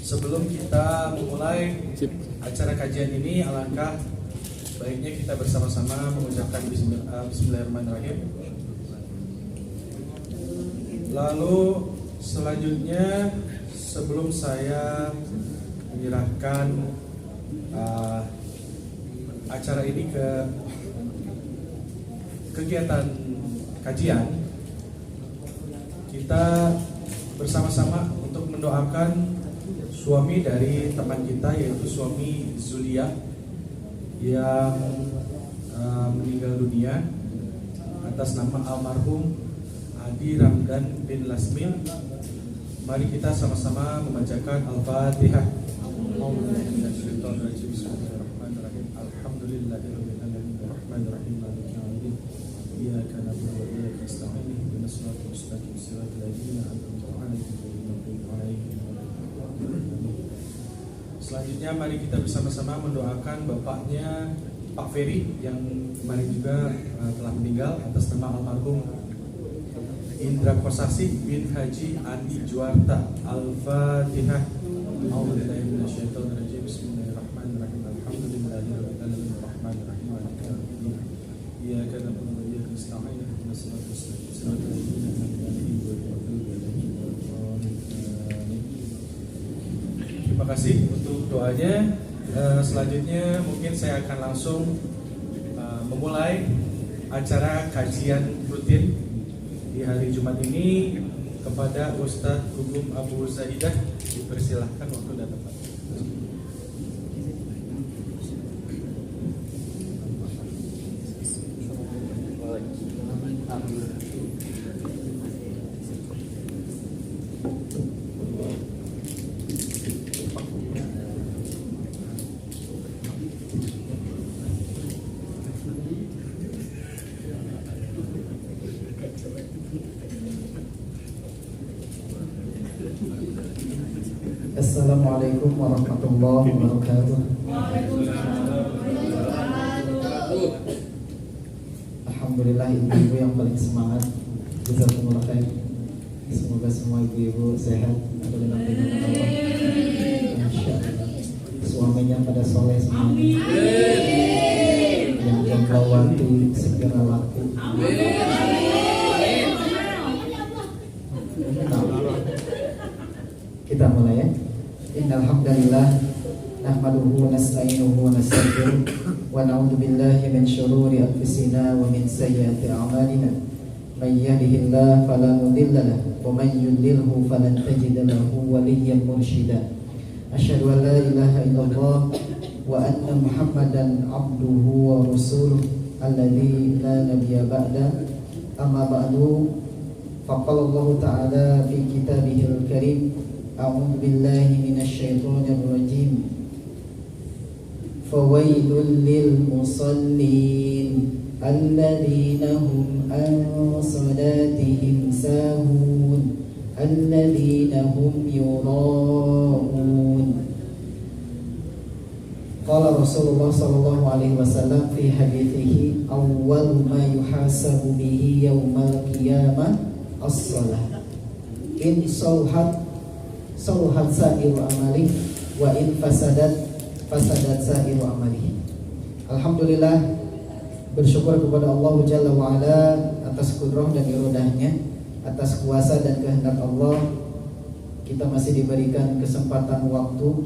Sebelum kita memulai acara kajian ini, alangkah baiknya kita bersama-sama mengucapkan Bismillahirrahmanirrahim. Lalu selanjutnya, sebelum saya menyerahkan acara ini ke kegiatan kajian, kita bersama-sama untuk mendoakan suami dari teman kita, yaitu suami Zulia yang meninggal dunia atas nama almarhum Adi Ramdan bin Lasmin. Mari kita sama-sama membacakan Al-Fatihah. Bismillahirrahmanirrahim. Alhamdulillahirabbil alamin arrahmanirrahim maliki yaumiddin. Iyyaka na'budu wa iyyaka nasta'in ihdinas siratal mustaqim siratal ladzina an'amta 'alaihim ghairil maghdubi 'alaihim. Selanjutnya mari kita bersama-sama mendoakan bapaknya Pak Ferry yang kemarin juga telah meninggal atas nama almarhum Indra Kosasih bin Haji Andi Juwarta. Al-Fatihah. A'udzubillahi minasyaitonir rajim. Bismillahirrahmanirrahim. Alhamdulillahirabbil alamin arrahmanirrahim maliki yaumiddin. Iyyaka na'budu wa iyyaka nasta'in ihdinas siratal mustaqim siratal ladzina an'amta 'alaihim ghairil maghdubi 'alaihim waladdallin. Terima kasih untuk doanya. Selanjutnya mungkin saya akan langsung memulai acara kajian rutin di hari Jumat ini. Kepada Ustadz Gugum Abu Zaidah dipersilahkan waktu dan tempat. Assalamualaikum warahmatullahi wabarakatuh. Alhamdulillah, ibu-ibu yang paling semangat. Jazakumullah khair. Semoga semua ibu-ibu sehat atau dalam lindungan Allah. Insyaallah. Suaminya pada soleh semua. Yang jomblowati segera laku. Kita mulai ya. Innal hamdalillah nahmaduhu wa nasta'inuhu wa nastaghfiruh wa na'udzu billahi min shururi anfusina wa min sayyiati a'malina. May yahdihillahu fala mudilla lahu wa may yudlilhu falan tajida lahu waliyyan mursyida. Asyhadu an la ilaha illallah wa anna Muhammadan 'abduhu wa rasuluh alladzi la nabiyya ba'da. Amma ba'du. Faqala Allah ta'ala fi kitabihil karim. A'udzu billahi minasy syaithanir rajim. Fawailul lil musallin alladzina hum an salatihim sahun alladzina hum yura'un. Qala Rasulullah sallallahu alaihi wasallam fi hadithihi awwal ma yuhasabu bihi yaumal qiyamah as-shalah. In sawhat sa'iru amali wa in fasadat sa'iru amali. Alhamdulillah, bersyukur kepada Allah Jalla wa Ala atas kudrah dan iradahnya, atas kuasa dan kehendak Allah. Kita masih diberikan kesempatan waktu,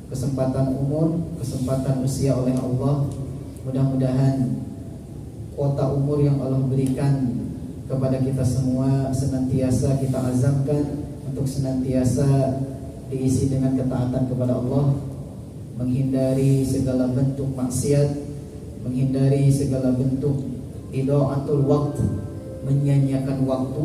kesempatan umur, kesempatan usia oleh Allah. Mudah-mudahan kuota umur yang Allah berikan kepada kita semua senantiasa kita azamkan untuk senantiasa diisi dengan ketaatan kepada Allah, menghindari segala bentuk maksiat, menghindari segala bentuk idaatul waktu, menyia-nyiakan waktu,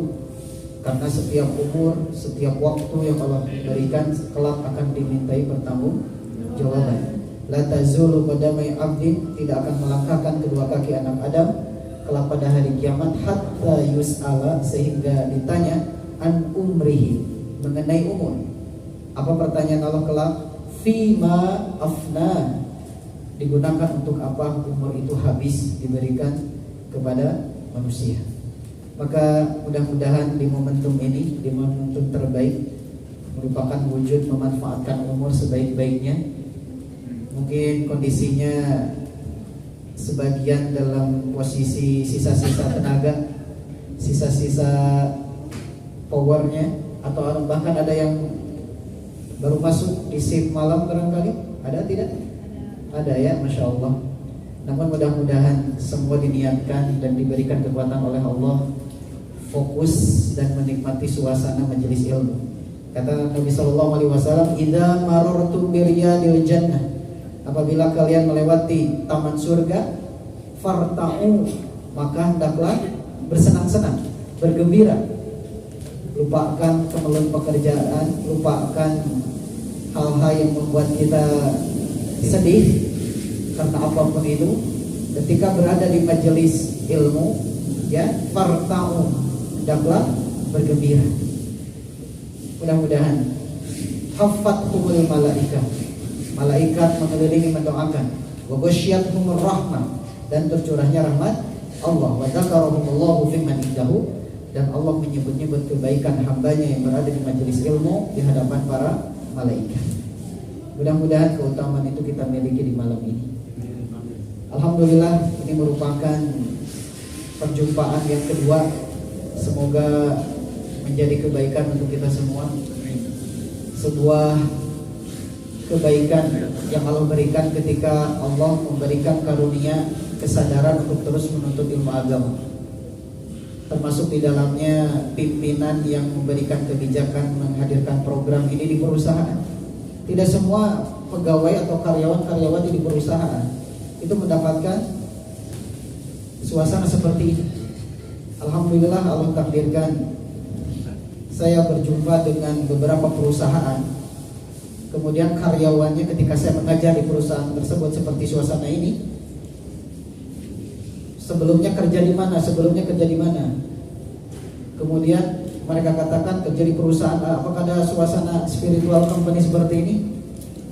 karena setiap umur, setiap waktu yang Allah berikan kelak akan dimintai pertanggungjawaban. La tazulu qadamai abdin, tidak akan melangkahkan kedua kaki anak Adam kelak pada hari kiamat, hatta yus'ala, sehingga ditanya an umrihi, mengenai umur. Apa pertanyaan Allah kelak? Fima afna, digunakan untuk apa umur itu habis diberikan kepada manusia. Maka mudah-mudahan di momentum ini, di momentum terbaik, merupakan wujud memanfaatkan umur sebaik-baiknya. Mungkin kondisinya sebagian dalam posisi sisa-sisa tenaga, sisa-sisa powernya, atau bahkan ada yang baru masuk di shift malam barangkali. Ada tidak? Ada ya, Masya Allah. Namun mudah-mudahan semua diniatkan dan diberikan kekuatan oleh Allah, fokus dan menikmati suasana majelis ilmu. Kata Nabi SAW, "Idza marartum biryadil jannah," apabila kalian melewati taman surga, farta'u, maka hendaklah bersenang-senang, bergembira. Lupakan kemelut pekerjaan, lupakan hal-hal yang membuat kita sedih karena apapun itu. Ketika berada di majelis ilmu, ya, farta'u, hendaklah bergembira. Mudah-mudahan haffathumul malaikat, malaikat mengelilingi mendoakan, wa ghasyiyatuhumur rahmah, dan tercurahnya rahmat Allah, wa dzakarahumullahu fimman indahu, dan Allah menyebut-nyebut kebaikan hambanya yang berada di majelis ilmu di hadapan para malaikat. Mudah-mudahan keutamaan itu kita miliki di malam ini. Alhamdulillah, ini merupakan perjumpaan yang kedua. Semoga menjadi kebaikan untuk kita semua. Sebuah kebaikan yang Allah berikan ketika Allah memberikan karunia kesadaran untuk terus menuntut ilmu agama. Termasuk di dalamnya pimpinan yang memberikan kebijakan menghadirkan program ini di perusahaan. Tidak semua pegawai atau karyawan-karyawati di perusahaan itu mendapatkan suasana seperti ini. Alhamdulillah, Allah takdirkan saya berjumpa dengan beberapa perusahaan. Kemudian karyawannya ketika saya mengajar di perusahaan tersebut seperti suasana ini. Sebelumnya kerja di mana? Sebelumnya kerja di mana? Kemudian mereka katakan kerja di perusahaan. Apakah ada suasana spiritual company seperti ini?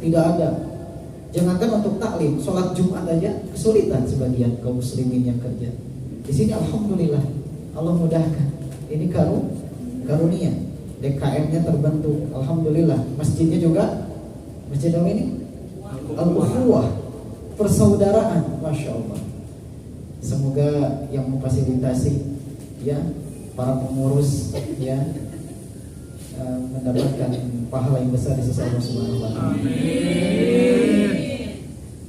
Tidak ada. Jangankan untuk taklim, sholat Jumat aja kesulitan sebagian kaum muslimin yang kerja. Di sini alhamdulillah Allah mudahkan. Ini karunia. DKM-nya terbentuk, alhamdulillah. Masjidnya juga masjid apa ini? Al-Ukhuwah, persaudaraan, masya Allah. Semoga yang memfasilitasi, ya, para pengurus, ya, mendapatkan pahala yang besar di sisi Allah Subhanahu wa taala.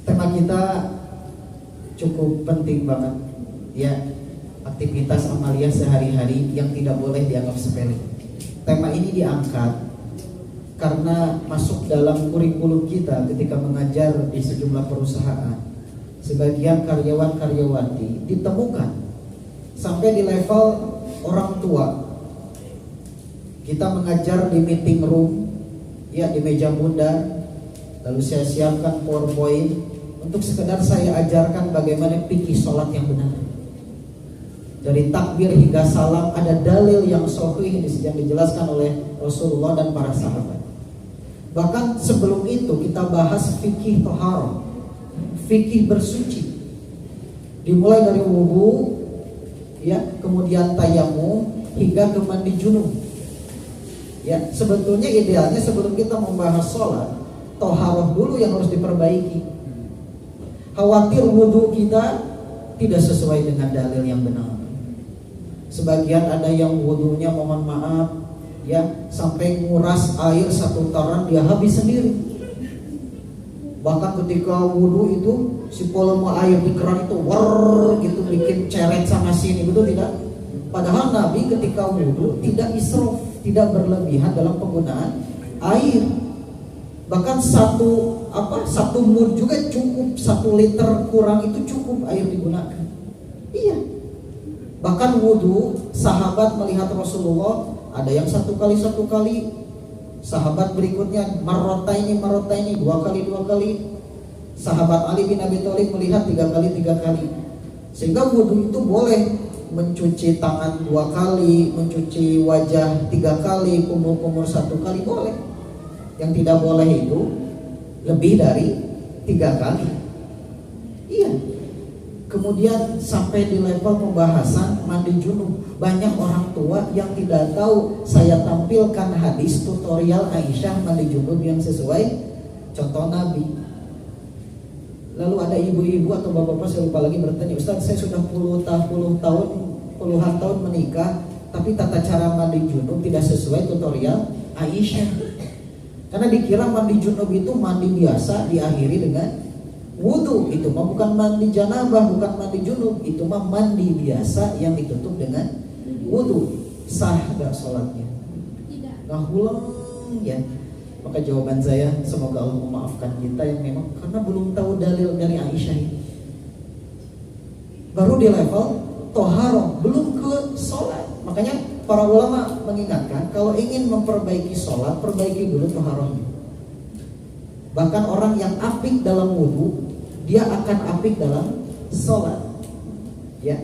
Tema kita cukup penting banget, ya, aktivitas amaliyah sehari-hari yang tidak boleh dianggap sepele. Tema ini diangkat karena masuk dalam kurikulum kita ketika mengajar di sejumlah perusahaan. Sebagian karyawan-karyawati ditemukan sampai di level orang tua. Kita mengajar di meeting room, ya, di meja bundar. Lalu saya siapkan PowerPoint untuk sekedar saya ajarkan bagaimana fikih sholat yang benar. Dari takbir hingga salam ada dalil yang sahih yang dijelaskan oleh Rasulullah dan para sahabat. Bahkan sebelum itu kita bahas fikih taharah, fikih bersuci. Dimulai dari wudu, ya, kemudian tayamum hingga ke mandi junub. Ya, sebetulnya idealnya sebelum kita membahas sholat, taharah dulu yang harus diperbaiki. Khawatir wudu kita tidak sesuai dengan dalil yang benar. Sebagian ada yang wudunya mohon maaf, ya, sampai nguras air 1 taran dia habis sendiri. Bahkan ketika wudu itu si volume air di keran itu gitu bikin ceret sana sini, betul tidak? Padahal Nabi ketika wudu tidak israf, tidak berlebihan dalam penggunaan air. Bahkan satu mud juga cukup, 1 liter kurang itu cukup air digunakan. Iya. Bahkan wudu, sahabat melihat Rasulullah ada yang 1 kali, sahabat berikutnya marrotaini, 2 kali. Sahabat Ali bin Abi Thalib melihat 3 kali. Sehingga wudu itu boleh mencuci tangan 2 kali, mencuci wajah 3 kali, kumur-kumur 1 kali boleh. Yang tidak boleh itu lebih dari 3 kali. Iya. Kemudian sampai di level pembahasan mandi junub. Banyak orang tua yang tidak tahu saya tampilkan hadis tutorial Aisyah mandi junub yang sesuai contoh Nabi. Lalu ada ibu-ibu atau bapak-bapak, saya lupa lagi, bertanya, Ustaz, saya sudah puluhan tahun menikah, tapi tata cara mandi junub tidak sesuai tutorial Aisyah. Karena dikira mandi junub itu mandi biasa diakhiri dengan wudu. Itu mah bukan mandi janabah, bukan mandi junub, itu mah mandi biasa yang ditutup dengan wudu. Sah gak sholatnya? Tidak. Nah, ulang ya. Maka jawaban saya, semoga Allah memaafkan kita yang memang karena belum tahu dalil dari Aisyah ini. Baru di level toharoh, belum ke sholat. Makanya para ulama mengingatkan, kalau ingin memperbaiki sholat, perbaiki dulu toharohnya. Bahkan orang yang apik dalam wudu, dia akan apik dalam sholat. Ya,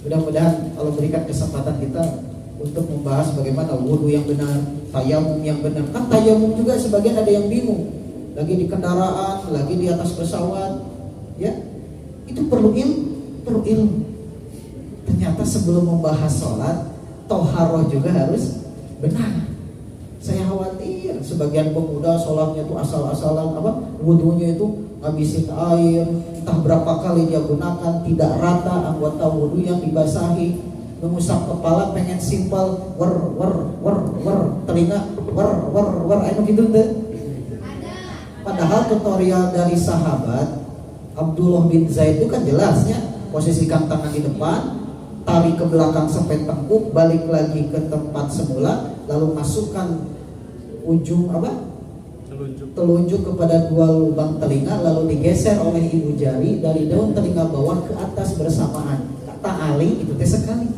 mudah-mudahan Allah berikan kesempatan kita untuk membahas bagaimana wudu yang benar, tayamum yang benar. Kan tayamum juga sebagian ada yang bingung, lagi di kendaraan, lagi di atas pesawat, ya, itu perlu ilmu. Ternyata sebelum membahas sholat, toharoh juga harus benar. Saya khawatir sebagian pemuda sholatnya itu asal-asalan, wudunya itu ngabisin air, entah berapa kali dia gunakan, tidak rata anggota wudu yang dibasahi. Mengusap kepala pengen simpel, telinga, ayo gitu deh. Padahal tutorial dari sahabat Abdullah bin Zaid itu kan jelasnya, posisikan tangan di depan, tarik ke belakang sampai tengkuk, balik lagi ke tempat semula, lalu masukkan ujung telunjuk kepada dua lubang telinga, lalu digeser oleh ibu jari dari daun telinga bawah ke atas bersamaan. Kata Ali itu teh sekali.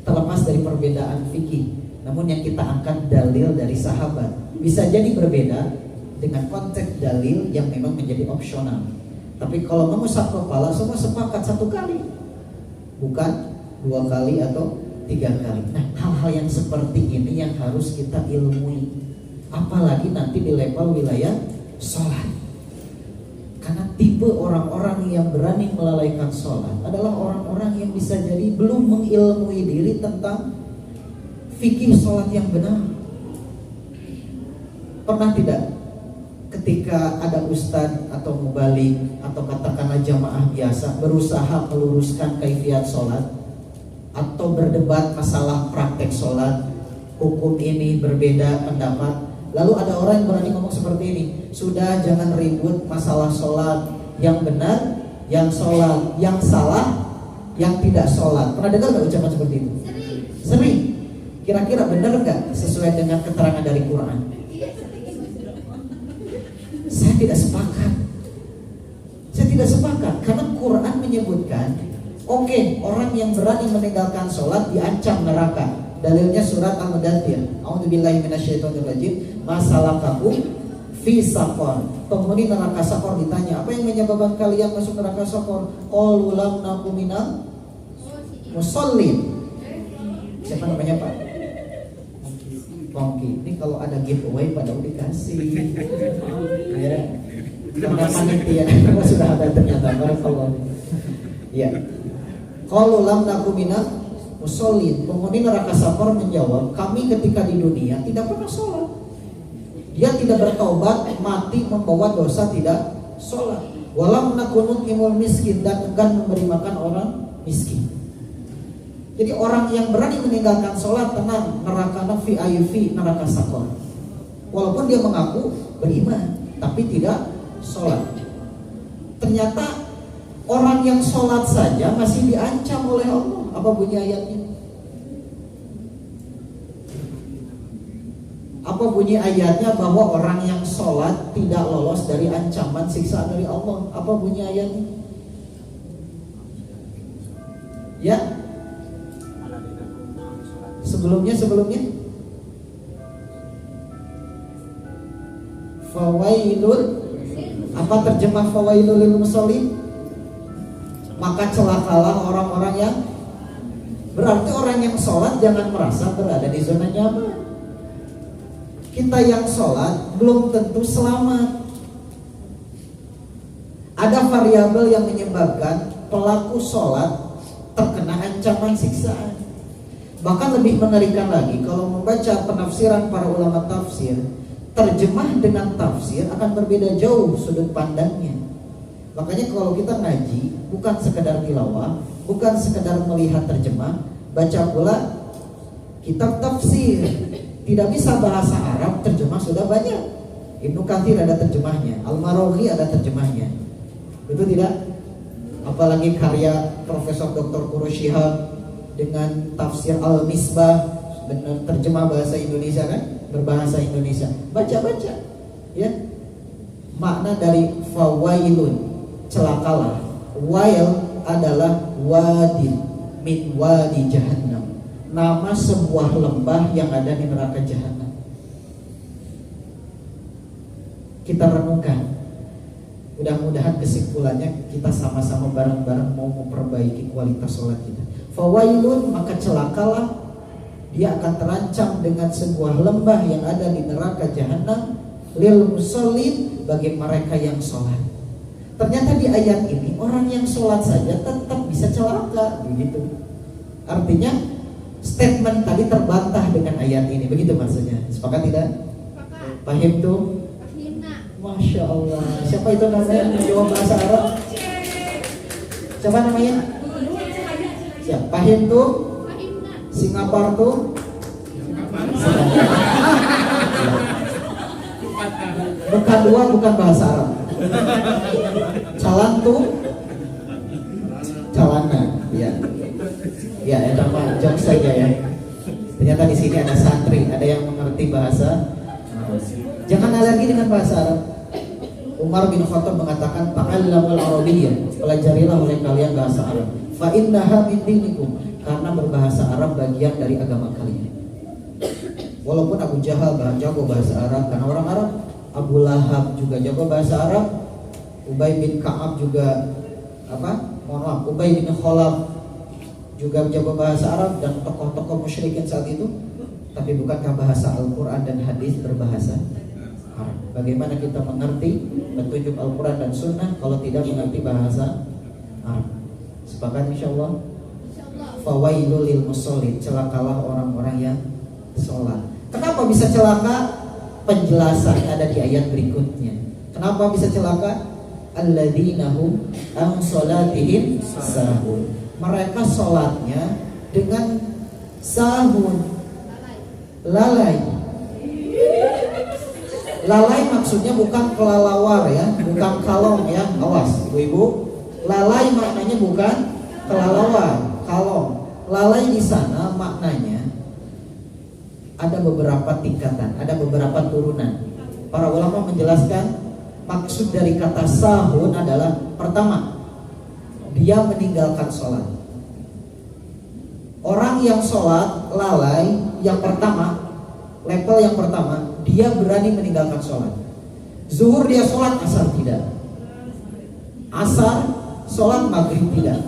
Terlepas dari perbedaan fikih, namun yang kita angkat dalil dari sahabat. Bisa jadi berbeda dengan konteks dalil yang memang menjadi opsional. Tapi kalau mengusap kepala semua sepakat satu kali, bukan dua kali atau tiga kali. Nah, hal-hal yang seperti ini yang harus kita ilmui, apalagi nanti di level wilayah sholat. Karena tipe orang-orang yang berani melalaikan sholat adalah orang-orang yang bisa jadi belum mengilmui diri tentang fikih sholat yang benar. Pernah tidak ketika ada ustadz atau mubalik atau katakanlah jamaah biasa berusaha meluruskan kaifiat sholat atau berdebat masalah praktek sholat, hukum ini berbeda pendapat, lalu ada orang yang berani ngomong seperti ini, sudah jangan ribut masalah sholat, yang benar, yang sholat, yang salah, yang tidak sholat. Pernah dengar gak ucapan seperti itu? Sering. Kira-kira benar gak sesuai dengan keterangan dari Quran? Saya tidak sepakat. Karena Quran menyebutkan, oke, orang yang berani meninggalkan sholat diancam neraka. Dalilnya surat Al-Mudaththir. A'udzubillahi minasyaitonirrajim. Masalakakum fi saqar. Penghuni neraka saqar ditanya, apa yang menyebabkan kalian masuk neraka saqar? Qalu lam naku minal musallin. Siapa namanya Pak? Pongki. Ini kalau ada giveaway pada dikasih. Ya. Karena panitia sudah ada ternyata. Barakallahu. Ya. Qalu lam naku minal musallin. Penghuni neraka saqar menjawab, kami ketika di dunia tidak pernah sholat. Dia tidak bertaubat, mati membawa dosa tidak sholat. Walam nakunut imul miskin, dan enggan memberi makan orang miskin. Jadi orang yang berani meninggalkan sholat tenang, neraka nafi ayufi neraka saqar. Walaupun dia mengaku beriman, tapi tidak sholat. Ternyata orang yang sholat saja masih diancam oleh Allah. Apa bunyi ayatnya? Apa bunyi ayatnya bahwa orang yang sholat tidak lolos dari ancaman siksa dari Allah? Apa bunyi ayatnya? Ya? Sebelumnya fawailul, apa terjemah fawailul lil musallin? Maka celakalah orang-orang yang, berarti orang yang sholat jangan merasa berada di zona nyaman. Kita yang sholat belum tentu selamat. Ada variabel yang menyebabkan pelaku sholat terkena ancaman siksaan. Bahkan lebih mengerikan lagi, kalau membaca penafsiran para ulama tafsir, terjemah dengan tafsir akan berbeda jauh sudut pandangnya. Makanya kalau kita ngaji, bukan sekedar tilawah, bukan sekedar melihat terjemah, baca pula kitab tafsir. Tidak bisa bahasa Arab, terjemah sudah banyak. Ibnu Katsir ada terjemahnya, Al-Maraghi ada terjemahnya. Betul tidak? Apalagi karya Profesor Dr. Quraish Shihab dengan tafsir Al-Misbah, benar terjemah bahasa Indonesia kan? Berbahasa Indonesia. Baca-baca ya. Makna dari fawailun, celakalah. Wail adalah wadi min wadi jahannam. Nama sebuah lembah yang ada di neraka jahanam. Kita renungkan. Mudah-mudahan kesimpulannya kita sama-sama bareng-bareng mau memperbaiki kualitas sholat kita. Fawailun, maka celakalah, dia akan terancam dengan sebuah lembah yang ada di neraka jahanam, lil musallin, bagi mereka yang sholat. Ternyata di ayat ini orang yang sholat saja tetap bisa celaka, begitu. Artinya statement tadi terbantah dengan ayat ini, begitu maksudnya. Sepakat tidak? Paham tuh? Masya Allah. Siapa itu namanya menjawab bahasa Arab? Siapa namanya? Siapa? Pahim tuh? Singapura tuh? Bukan dua, bukan bahasa Arab. Calan tuh? Calana. Ya. Ya, itu mah jokes saja ya. Ternyata di sini ada santri, ada yang mengerti bahasa. Jangan alergi dengan bahasa Arab. Umar bin Khattab mengatakan, ta'allamul arabiyyah, pelajarilah oleh kalian bahasa Arab. Fa innaha min dinikum, karena berbahasa Arab bagian dari agama kalian. Walaupun Abu Jahal jago bahasa Arab, karena orang Arab. Abu Lahab juga jago bahasa Arab. Ubay bin Ka'ab juga Ubay bin Khalaf juga jago bahasa Arab, dan tokoh-tokoh musyrikin saat itu. Tapi bukankah bahasa Al-Quran dan hadis berbahasa Arab? Bagaimana kita mengerti petunjuk Al-Quran dan Sunnah kalau tidak mengerti bahasa Arab? Sepakat insyaallah. Fawailul lil musallin, celakalah orang-orang yang sholat. Kenapa bisa celaka? Penjelasan ada di ayat berikutnya. Kenapa bisa celaka? Alladzina hum an sholatihim sahun. Mereka sholatnya dengan sahun, lalai. Lalai maksudnya bukan kelalawar ya, bukan kalong ya, awas ibu-ibu. Lalai maknanya bukan kelalawar, kalong. Lalai di sana maknanya ada beberapa tingkatan, ada beberapa turunan. Para ulama menjelaskan maksud dari kata sahun adalah pertama, dia meninggalkan sholat. Orang yang sholat lalai yang pertama, level yang pertama, dia berani meninggalkan sholat. Zuhur dia sholat, asar tidak. Asar sholat, maghrib tidak.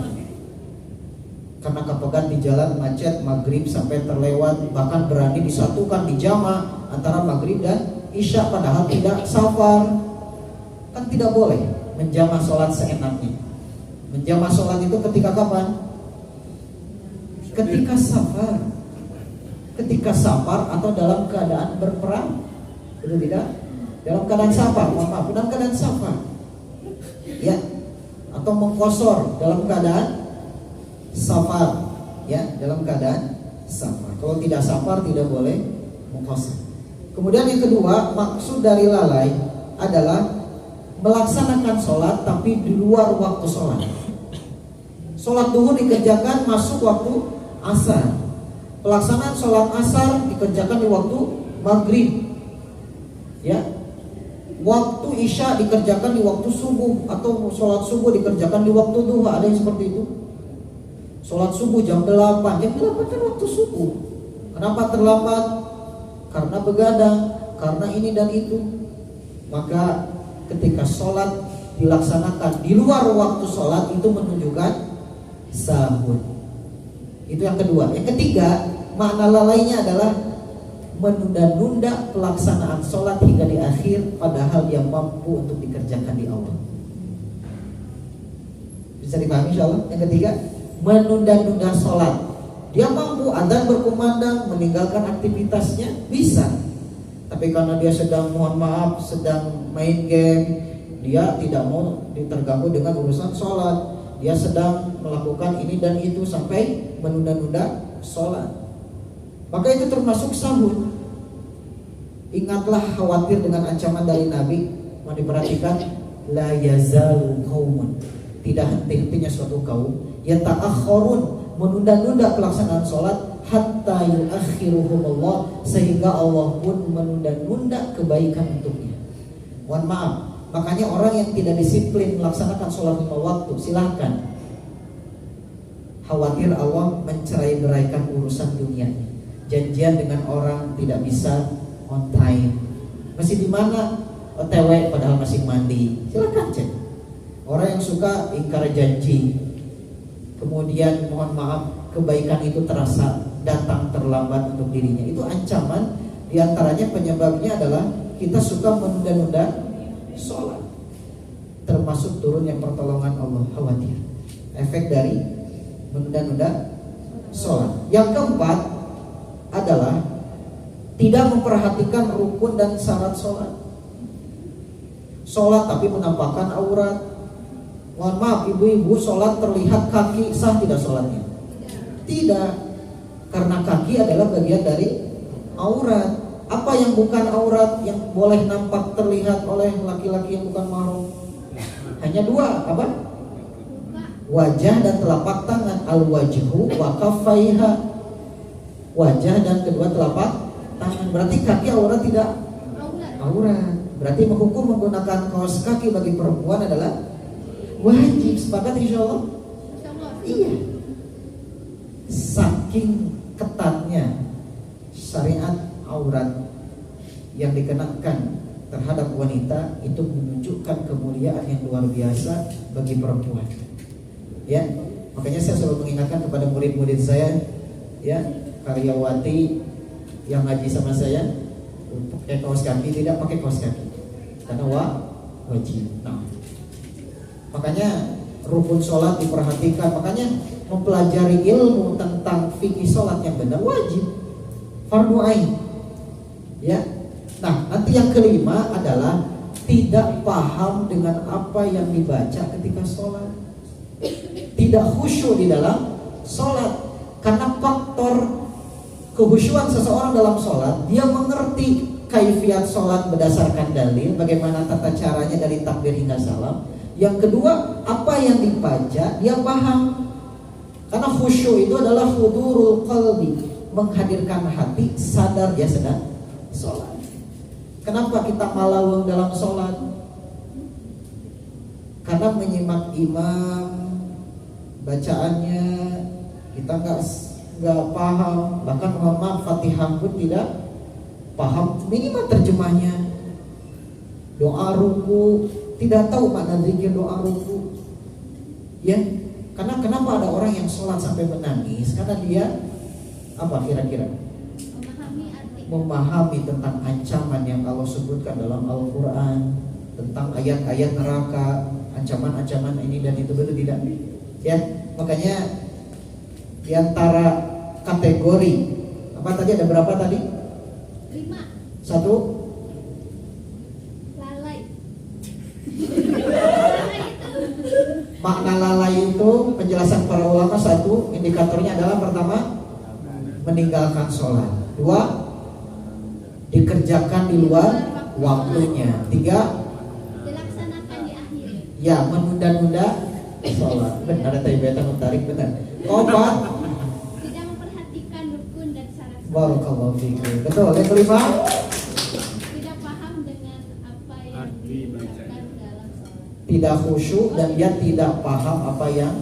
Karena kepegat di jalan macet, maghrib sampai terlewat, bahkan berani disatukan di jama antara maghrib dan isya, padahal tidak safar. Kan tidak boleh menjama sholat seenaknya. Menjama sholat itu ketika kapan? Ketika safar. Ketika safar atau dalam keadaan berperang. Betul tidak? Dalam keadaan safar, maaf, dalam keadaan safar. Ya. Atau mengkosor dalam keadaan safar. Ya, dalam keadaan safar. Kalau tidak safar tidak boleh mengkosor. Kemudian yang kedua, maksud dari lalai adalah melaksanakan sholat tapi di luar waktu sholat. Sholat duhur dikerjakan masuk waktu asar. Pelaksanaan sholat asar dikerjakan di waktu maghrib. Ya, waktu isya dikerjakan di waktu subuh, atau sholat subuh dikerjakan di waktu duha. Ada yang seperti itu. Sholat subuh jam 8, jam 8 kan waktu subuh. Kenapa terlambat? Karena begadang, karena ini dan itu. Maka ketika sholat dilaksanakan di luar waktu sholat, itu menunjukkan sahur. Itu yang kedua. Yang ketiga, makna lalainya adalah menunda-nunda pelaksanaan sholat hingga di akhir, padahal dia mampu untuk dikerjakan di awal. Bisa dipahami insyaallah. Yang ketiga, menunda-nunda sholat. Dia mampu adzan berkumandang, meninggalkan aktivitasnya, bisa. Tapi karena dia sedang, mohon maaf, sedang main game, dia tidak mau terganggu dengan urusan sholat. Dia sedang melakukan ini dan itu sampai menunda-nunda sholat. Maka itu termasuk sahun. Ingatlah, khawatir dengan ancaman dari Nabi. Mau diperhatikan, la yazalu qaumun, tidak henti-hentinya suatu kaum yata'akhkharun, menunda-nunda pelaksanaan sholat, hatta yuakhiruhumullah, sehingga Allah pun menunda-nunda kebaikan untuknya. Mohon maaf, makanya orang yang tidak disiplin melaksanakan sholat 5 waktu, silahkan. Khawatir Allah mencerai-beraikan urusan dunianya. Janjian dengan orang tidak bisa on time, masih di mana, OTW padahal masih mandi, silahkan cek. Orang yang suka ingkar janji, kemudian mohon maaf kebaikan itu terasa datang terlambat untuk dirinya, itu ancaman. Diantaranya penyebabnya adalah kita suka menunda-nunda sholat, termasuk turunnya pertolongan Allah. Khawatir efek dari menunda-nunda sholat. Yang keempat adalah tidak memperhatikan rukun dan syarat sholat. Sholat tapi menampakkan aurat. Mohon maaf ibu-ibu, sholat terlihat kaki, sah tidak sholatnya? Tidak, karena kaki adalah bagian dari aurat. Apa yang bukan aurat yang boleh nampak terlihat oleh laki-laki yang bukan mahram? Hanya 2, apa? Wajah dan telapak tangan. Al-wajhu wa kaffaiha, wajah dan kedua telapak tangan. Berarti kaki aurat tidak? Aurat. Berarti menghukum menggunakan kaos kaki bagi perempuan adalah wajib. Sepakat insyaallah? Iya. Saking ketatnya syariat aurat yang dikenakan terhadap wanita, itu menunjukkan kemuliaan yang luar biasa bagi perempuan. Ya, makanya saya selalu mengingatkan kepada murid-murid saya, ya, karyawati yang ngaji sama saya, pakai kaos kaki, tidak pakai kaos kaki, karena wajib. Nah, makanya rukun sholat diperhatikan. Makanya mempelajari ilmu tentang fikih sholat yang benar wajib, fardu ain. Ya. Nah, nanti yang kelima adalah tidak paham dengan apa yang dibaca ketika sholat, tidak khusyuk di dalam sholat. Karena faktor kehusyuan seseorang dalam sholat, dia mengerti kaifiat sholat berdasarkan dalil, bagaimana tata caranya dari takbir hingga salam. Yang kedua, apa yang dibaca dia paham. Karena khusyuk itu adalah hudurul qalbi, menghadirkan hati, sadar dia sedang sholat. Kenapa kita malawang dalam sholat? Karena menyimak imam, bacaannya kita nggak paham, bahkan mohon maaf Fatihah pun tidak paham, minimal terjemahnya. Doa ruku tidak tahu makna zikir doa ruku. Ya, karena kenapa ada orang yang sholat sampai menangis? Karena dia apa kira-kira? Memahami tentang ancaman yang Allah sebutkan dalam Al-Quran, tentang ayat-ayat neraka, ancaman-ancaman ini dan itu, betul tidak? Ya, makanya di antara kategori apa tadi, ada berapa tadi? 5. 1, Lalai. makna lalai itu penjelasan para ulama. 1, indikatornya adalah pertama, meninggalkan sholat. 2, dikerjakan di luar waktunya. 3, Dilaksanakan di akhir. ya, menunda-nunda sholat. Benar, tadi beta mutarik benar. 4, Tidak memperhatikan rukun dan syarat sholat. barakallahu fikum. Betul. Yang kelima, Tidak paham dengan apa yang diucapkan dalam sholat. tidak khusyuk dan dia tidak paham apa yang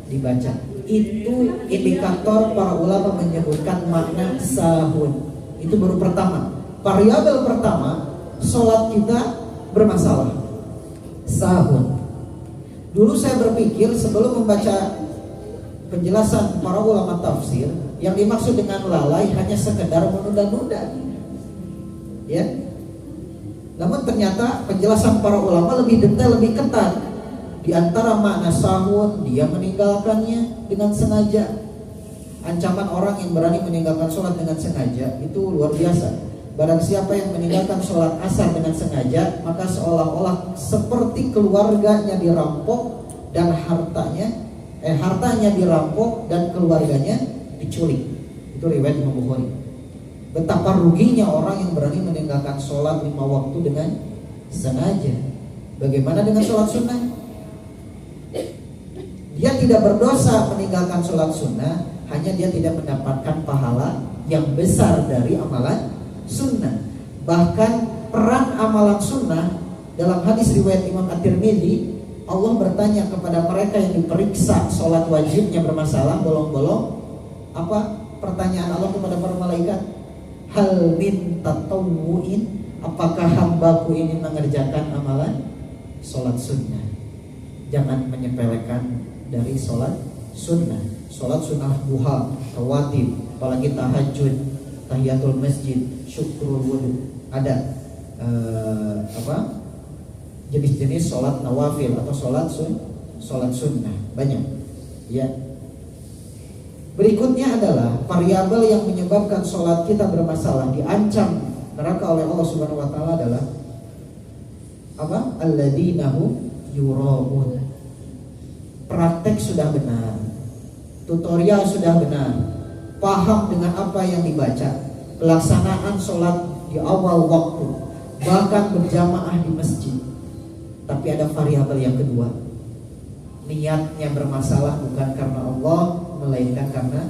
dibaca. Itu indikator para ulama menyebutkan makna sahun. Itu baru pertama. Variabel pertama, sholat kita bermasalah, sahun. Dulu saya berpikir sebelum membaca penjelasan para ulama tafsir, yang dimaksud dengan lalai hanya sekedar menunda-nunda, ya. Namun ternyata penjelasan para ulama lebih detail, lebih ketat. Di antara makna sahun, dia meninggalkannya dengan sengaja. Ancaman orang yang berani meninggalkan sholat dengan sengaja itu luar biasa. Barang siapa yang meninggalkan sholat asar dengan sengaja, maka seolah-olah seperti keluarganya dirampok dan hartanya dirampok dan keluarganya diculik. Itu riwayat Imam Bukhari. Betapa ruginya orang yang berani meninggalkan sholat 5 waktu dengan sengaja. Bagaimana dengan sholat sunnah? Dia tidak berdosa meninggalkan sholat sunnah, hanya dia tidak mendapatkan pahala yang besar dari amalan sunnah. Bahkan peran amalan sunnah dalam hadis riwayat Imam At-Tirmidzi, Allah bertanya kepada mereka yang diperiksa sholat wajibnya bermasalah, bolong-bolong. Apa pertanyaan Allah kepada para malaikat? Hal min tatawu'in, apakah hambaku ini mengerjakan amalan sholat sunnah? Jangan menyepelekan dari sholat sunnah. Sholat sunnah duha, rawatib, apalagi tahajud, tahiyatul masjid, syukrul wudu. Ada jenis-jenis sholat nawafil atau sholat sunnah, banyak. Ya. Berikutnya adalah variabel yang menyebabkan sholat kita bermasalah, diancam neraka oleh Allah Subhanahu Wa Taala adalah alladzina hum yura'un. Praktek sudah benar, tutorial sudah benar, paham dengan apa yang dibaca, pelaksanaan sholat di awal waktu, bahkan berjamaah di masjid. Tapi ada variabel yang kedua, niatnya bermasalah bukan karena Allah, melainkan karena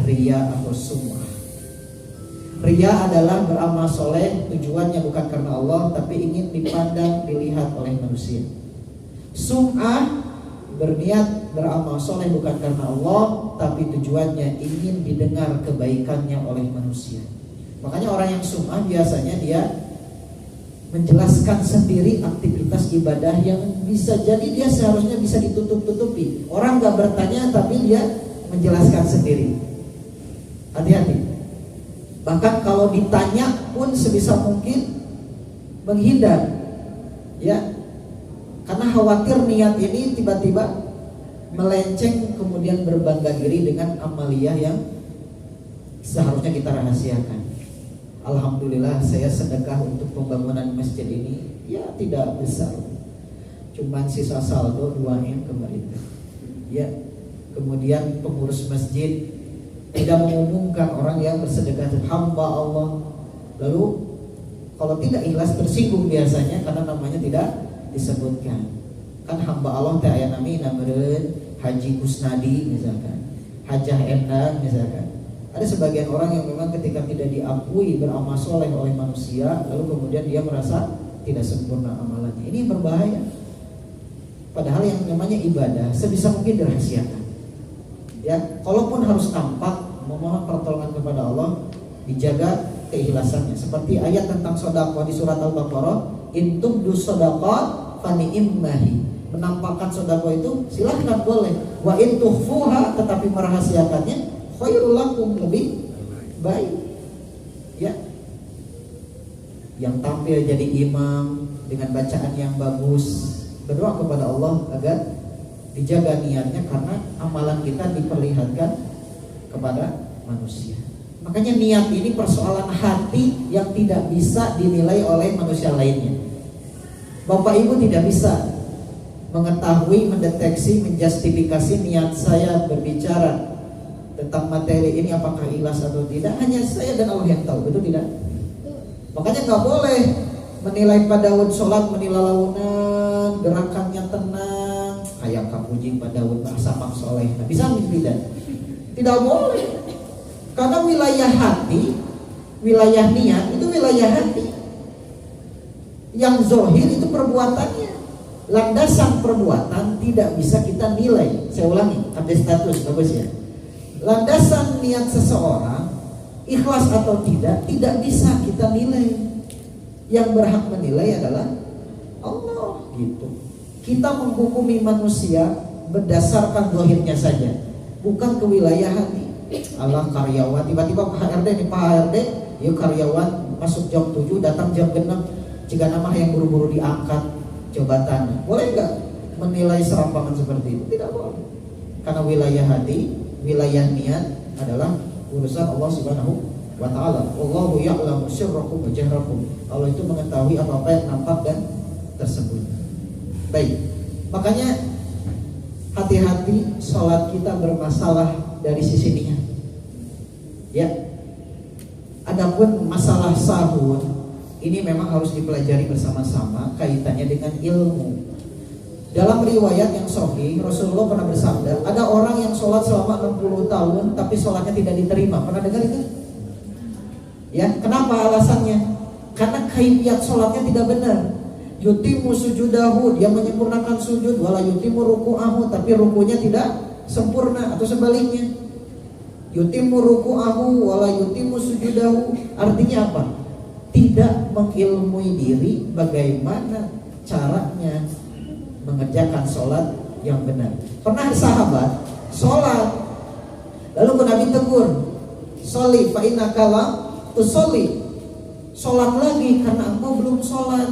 riya atau sum'ah. Riya adalah beramal soleh, tujuannya bukan karena Allah, tapi ingin dipandang, dilihat oleh manusia. Sum'ah, berniat beramal soleh bukan karena Allah, tapi tujuannya ingin didengar kebaikannya oleh manusia. Makanya orang yang sum'ah biasanya dia menjelaskan sendiri aktivitas ibadah yang bisa jadi dia seharusnya bisa ditutup-tutupi. Orang gak bertanya tapi dia menjelaskan sendiri. Hati-hati. Bahkan kalau ditanya pun sebisa mungkin menghindar. Ya. Karena khawatir niat ini tiba-tiba melenceng, kemudian berbangga diri dengan amaliyah yang seharusnya kita rahasiakan. Alhamdulillah saya sedekah untuk pembangunan masjid ini, ya tidak besar, cuman sisa saldo 2M kemarin. Ya, kemudian pengurus masjid tidak mengumumkan orang yang bersedekah hamba Allah. Lalu kalau tidak ikhlas tersinggung biasanya karena namanya tidak disebutkan. Kan hamba Allah teh aya nami nameureun Haji Kusnadi misalkan, Hajah Endang misalkan. Ada sebagian orang yang memang ketika tidak diakui beramal soleh oleh manusia, lalu kemudian dia merasa tidak sempurna amalannya. Ini berbahaya. Padahal yang namanya ibadah sebisa mungkin dirahasiakan. Ya, kalaupun harus tampak, memohon pertolongan kepada Allah, dijaga keikhlasannya. Seperti ayat tentang sedekah di surat Al-Baqarah, in tubdu shadaqat fa ni'mahi. Menampakkan sedekah itu silahkan boleh. Wa in tukhfuha, tetapi merahasiakannya khairul lakum, lebih baik. Ya. Yang tampil jadi imam dengan bacaan yang bagus, berdoa kepada Allah agar dijaga niatnya karena amalan kita diperlihatkan kepada manusia. Makanya niat ini persoalan hati yang tidak bisa dinilai oleh manusia lainnya. Bapak Ibu tidak bisa mengetahui, mendeteksi, menjustifikasi niat saya berbicara tentang materi ini apakah ikhlas atau tidak. Hanya saya dan Allah yang tahu, betul tidak? Makanya nggak boleh menilai Pak Daud sholat menilalaunan, gerakannya tenang, kayak kapuji Pak Daud bahasa mak soleh. Nah, bisa tidak? Tidak boleh. Karena wilayah hati, wilayah niat itu wilayah hati. Yang zohir itu perbuatannya. Landasan perbuatan tidak bisa kita nilai. Saya ulangi, update status, bagus ya. Landasan niat seseorang, ikhlas atau tidak bisa kita nilai. Yang berhak menilai adalah Allah, gitu. Kita menghukumi manusia berdasarkan zahirnya saja, bukan ke wilayah hati. Allah karyawan, tiba-tiba Pak HRD nih, Pak HRD, yuk karyawan masuk jam 7, datang jam 6, jika nama yang buru-buru diangkat jabatannya. Boleh enggak? menilai serampangan seperti itu, tidak boleh. Karena wilayah hati, wilayah niat adalah urusan Allah Subhanahu wa ta'ala. Wallahu ya'lamu sirrakum wa jahrakum. Allah itu mengetahui apa-apa yang nampak dan tersembunyi. Baik. Makanya hati-hati sholat kita bermasalah dari sisi niat. Ya. Adapun masalah sahur ini memang harus dipelajari bersama-sama kaitannya dengan ilmu. Dalam riwayat yang sahih Rasulullah pernah bersabda, ada orang yang sholat selama 60 tahun tapi sholatnya tidak diterima. Pernah dengar itu? Ya, kenapa alasannya? Karena kaifiyat sholatnya tidak benar. Yutimu sujudahu, dia menyempurnakan sujud, wala yutimu ruku'ahu, tapi rukunya tidak sempurna, atau sebaliknya. Yutimu ruku'ahu wala yutimu sujudahu. Artinya apa? Tidak mengilmui diri bagaimana caranya mengerjakan sholat yang benar. Pernah sahabat sholat, lalu Nabi tegur, "Sholli fa innaka lam tusolli." Sholat lagi karena engkau belum sholat.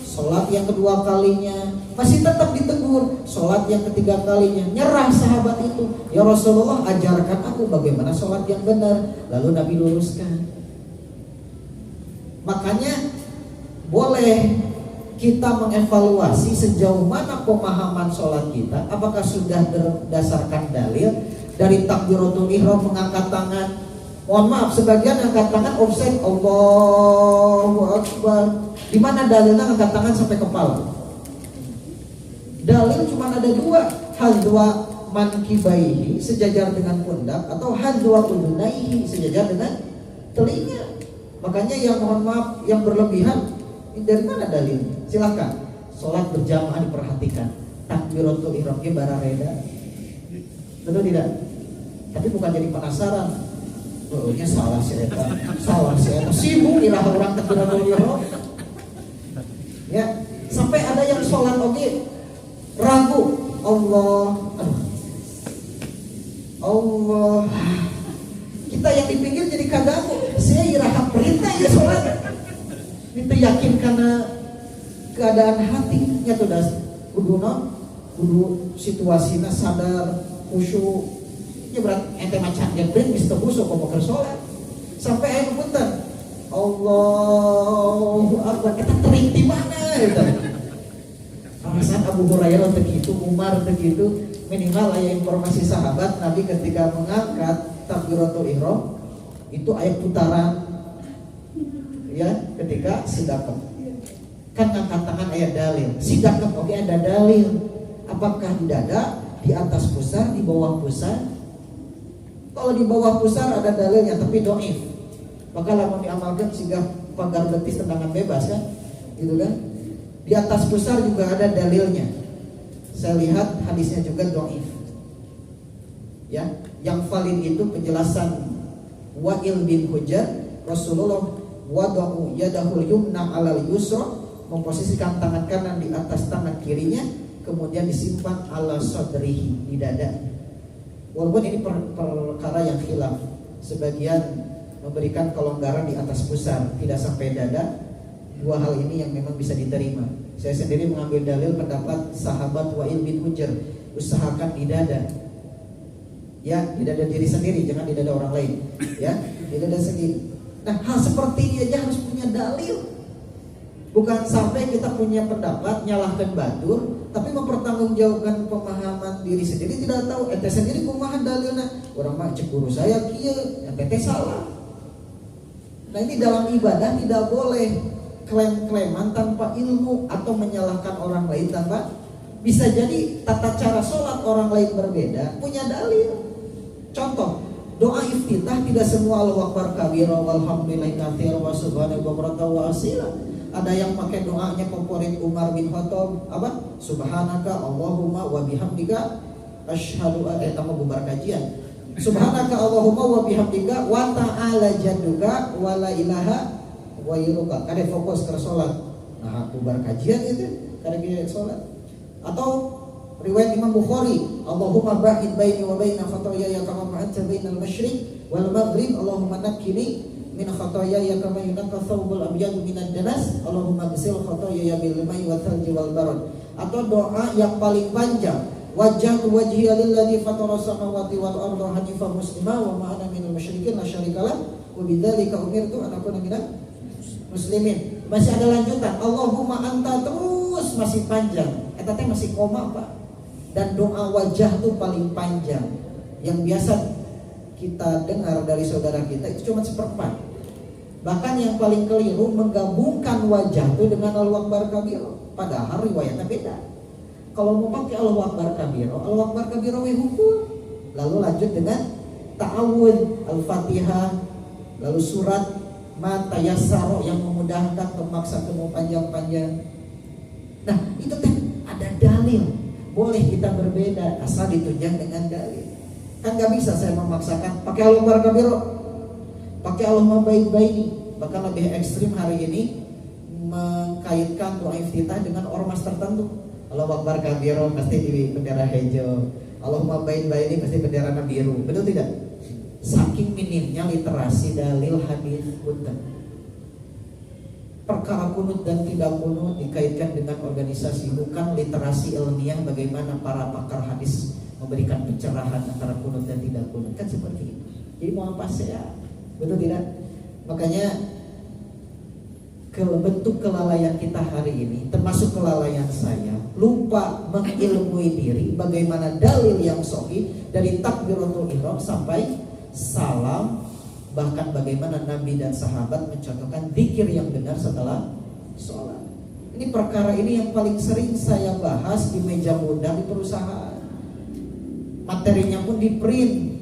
Sholat yang kedua kalinya masih tetap ditegur. Sholat yang ketiga kalinya nyerah sahabat itu. "Ya Rasulullah, ajarkan aku bagaimana sholat yang benar." Lalu Nabi luruskan. Makanya boleh kita mengevaluasi sejauh mana pemahaman sholat kita. Apakah sudah berdasarkan dalil dari takbiratul ihram, mengangkat tangan. Mohon maaf, sebagian angkat tangan offset Allahu Akbar. Di mana dalilnya angkat tangan sampai kepala? Dalil cuma ada dua, hadwa mankibaihi sejajar dengan pundak, atau hadwa udunaihi sejajar dengan telinga. Makanya yang mohon maaf yang berlebihan, dari mana dalilnya? Silakan. Sholat berjamaah diperhatikan. Takbiratul ihramnya barareda. Betul tidak? Tapi bukan jadi penasaran. Oh, nya salah si eta. Salah si eta. Sibuk ilah orang takbiratul ihram. Ya, sampai ada yang sholat ragu. Allah. Kita yang di pinggir jadi kagak. Saya iraha perintah ya sholat. Itu yakin karena keadaan hatinya tuh das kudu situasinya sadar khusyuk. Ya berat ente macam yang bring bisa khusyuk kalau mau sholat. Sampai air punten Allahu Akbar, kita tering di mana gitu. Alasan Abu Hurairah begitu, Umar begitu, minimal aya informasi sahabat Nabi ketika mengangkat takbiratul ihram itu ayat putaran. Ya, ketika sidakem kan angkat tangan ayat dalil, sidakem oke ada dalil. Apakah di dada, di atas pusar, di bawah pusar? Kalau di bawah pusar ada dalilnya tapi dhaif, maka lamun diamalkan sehingga pagar betis tendangan bebas kan, gitu kan. Di atas pusar juga ada dalilnya. Saya lihat hadisnya juga dhaif. Ya, yang valid itu penjelasan Wa'il bin Hujr, Rasulullah wada'u yadahul yumna alal yusra, memposisikan tangan kanan di atas tangan kirinya, kemudian disimpan ala sadrihi, di dada. Walaupun ini perkara yang khilaf, sebagian memberikan kelonggaran di atas pusar, tidak sampai dada. Dua hal ini yang memang bisa diterima. Saya sendiri mengambil dalil pendapat sahabat Wa'il bin Hujr, usahakan di dada. Ya, di dada diri sendiri, jangan di dada orang lain. Ya, di dada sendiri. Nah, hal seperti ini aja harus punya dalil. Bukan sampai kita punya pendapat nyalahkan batur, tapi mempertanggungjawabkan pemahaman diri sendiri, tidak tahu ente sendiri kumaha dalilna. Orang mah cek guru saya kieu, yang ente salah. Nah, ini dalam ibadah tidak boleh klaim-klaiman tanpa ilmu atau menyalahkan orang lain tanpa. Bisa jadi tata cara sholat orang lain berbeda, punya dalil. Contoh, doa iftitah tidak semua Allahu Akbar kabira walhamdulillahi katsira wa subhanallahi wa asila. Ada yang pakai doanya favorit Umar bin Khattab, apa? Subhanaka Allahumma wa bihamdika asyhadu an la ilaha illa anta bubar kajian. Subhanaka Allahumma wa bihamdika wa ta'ala jadduka wa la ilaha wa yuruka. Kada fokus ke salat. Nah, bubar kajian itu kada kita salat. Atau riwayat Imam Bukhari, Allahumma ba'id baini wa baina khataaya kama ba'adta bainal masyriq wal maghrib, Allahumma nakkini min khataayaya kama yunqqa thawbul abyadu minan danas Allahumma ghsil khataayaya bil ma'i wal thalji wal barad. Atau doa yang paling panjang, wajjahtu wajhiya lilladzi fatara samawati wal arda hanifan muslima wa ma ana minal musyrikin la syarikalah wa bidzalika umirtu an akuna minal muslimin. Masih ada lanjutan, Allahumma anta, terus masih panjang. Eta teh masih koma, Pak. Dan doa wajah itu paling panjang. Yang biasa kita dengar dari saudara kita itu cuma seperempat. Bahkan yang paling keliru menggabungkan wajah itu dengan Allahu Akbar kabir. Padahal riwayatnya beda. Kalau mau pakai Allahu Akbar kabir we hukum. Lalu lanjut dengan ta'awudz, Al-Fatihah, lalu surat ma tayassara yang memudahkan, memaksa mau panjang-panjang. Nah, itu teh ada dalil. Boleh kita berbeda asal ditunjang dengan dalil. Kan gak bisa saya memaksakan pakai Allahu Akbar kabir, pakai Allahumma baik-baik. Bahkan lebih ekstrim hari ini mengkaitkan doa iftitah dengan ormas tertentu. Allahu Akbar kabir pasti di bendera hijau, Allahumma baik-baik ini pasti bendera biru. Betul tidak? Saking minimnya literasi dalil hadis punten. Perkara kunut dan tidak kunut dikaitkan dengan organisasi, bukan literasi ilmiah bagaimana para pakar hadis memberikan pencerahan antara kunut dan tidak kunut. Kan seperti itu. Jadi mau apa saya? Betul tidak? Makanya bentuk kelalaian kita hari ini, termasuk kelalaian saya, lupa mengilmui diri bagaimana dalil yang sahih dari takbiratul ihram sampai salam, bahkan bagaimana Nabi dan sahabat mencontohkan zikir yang benar setelah sholat. Ini perkara ini yang paling sering saya bahas di meja muda di perusahaan. Materinya pun di print,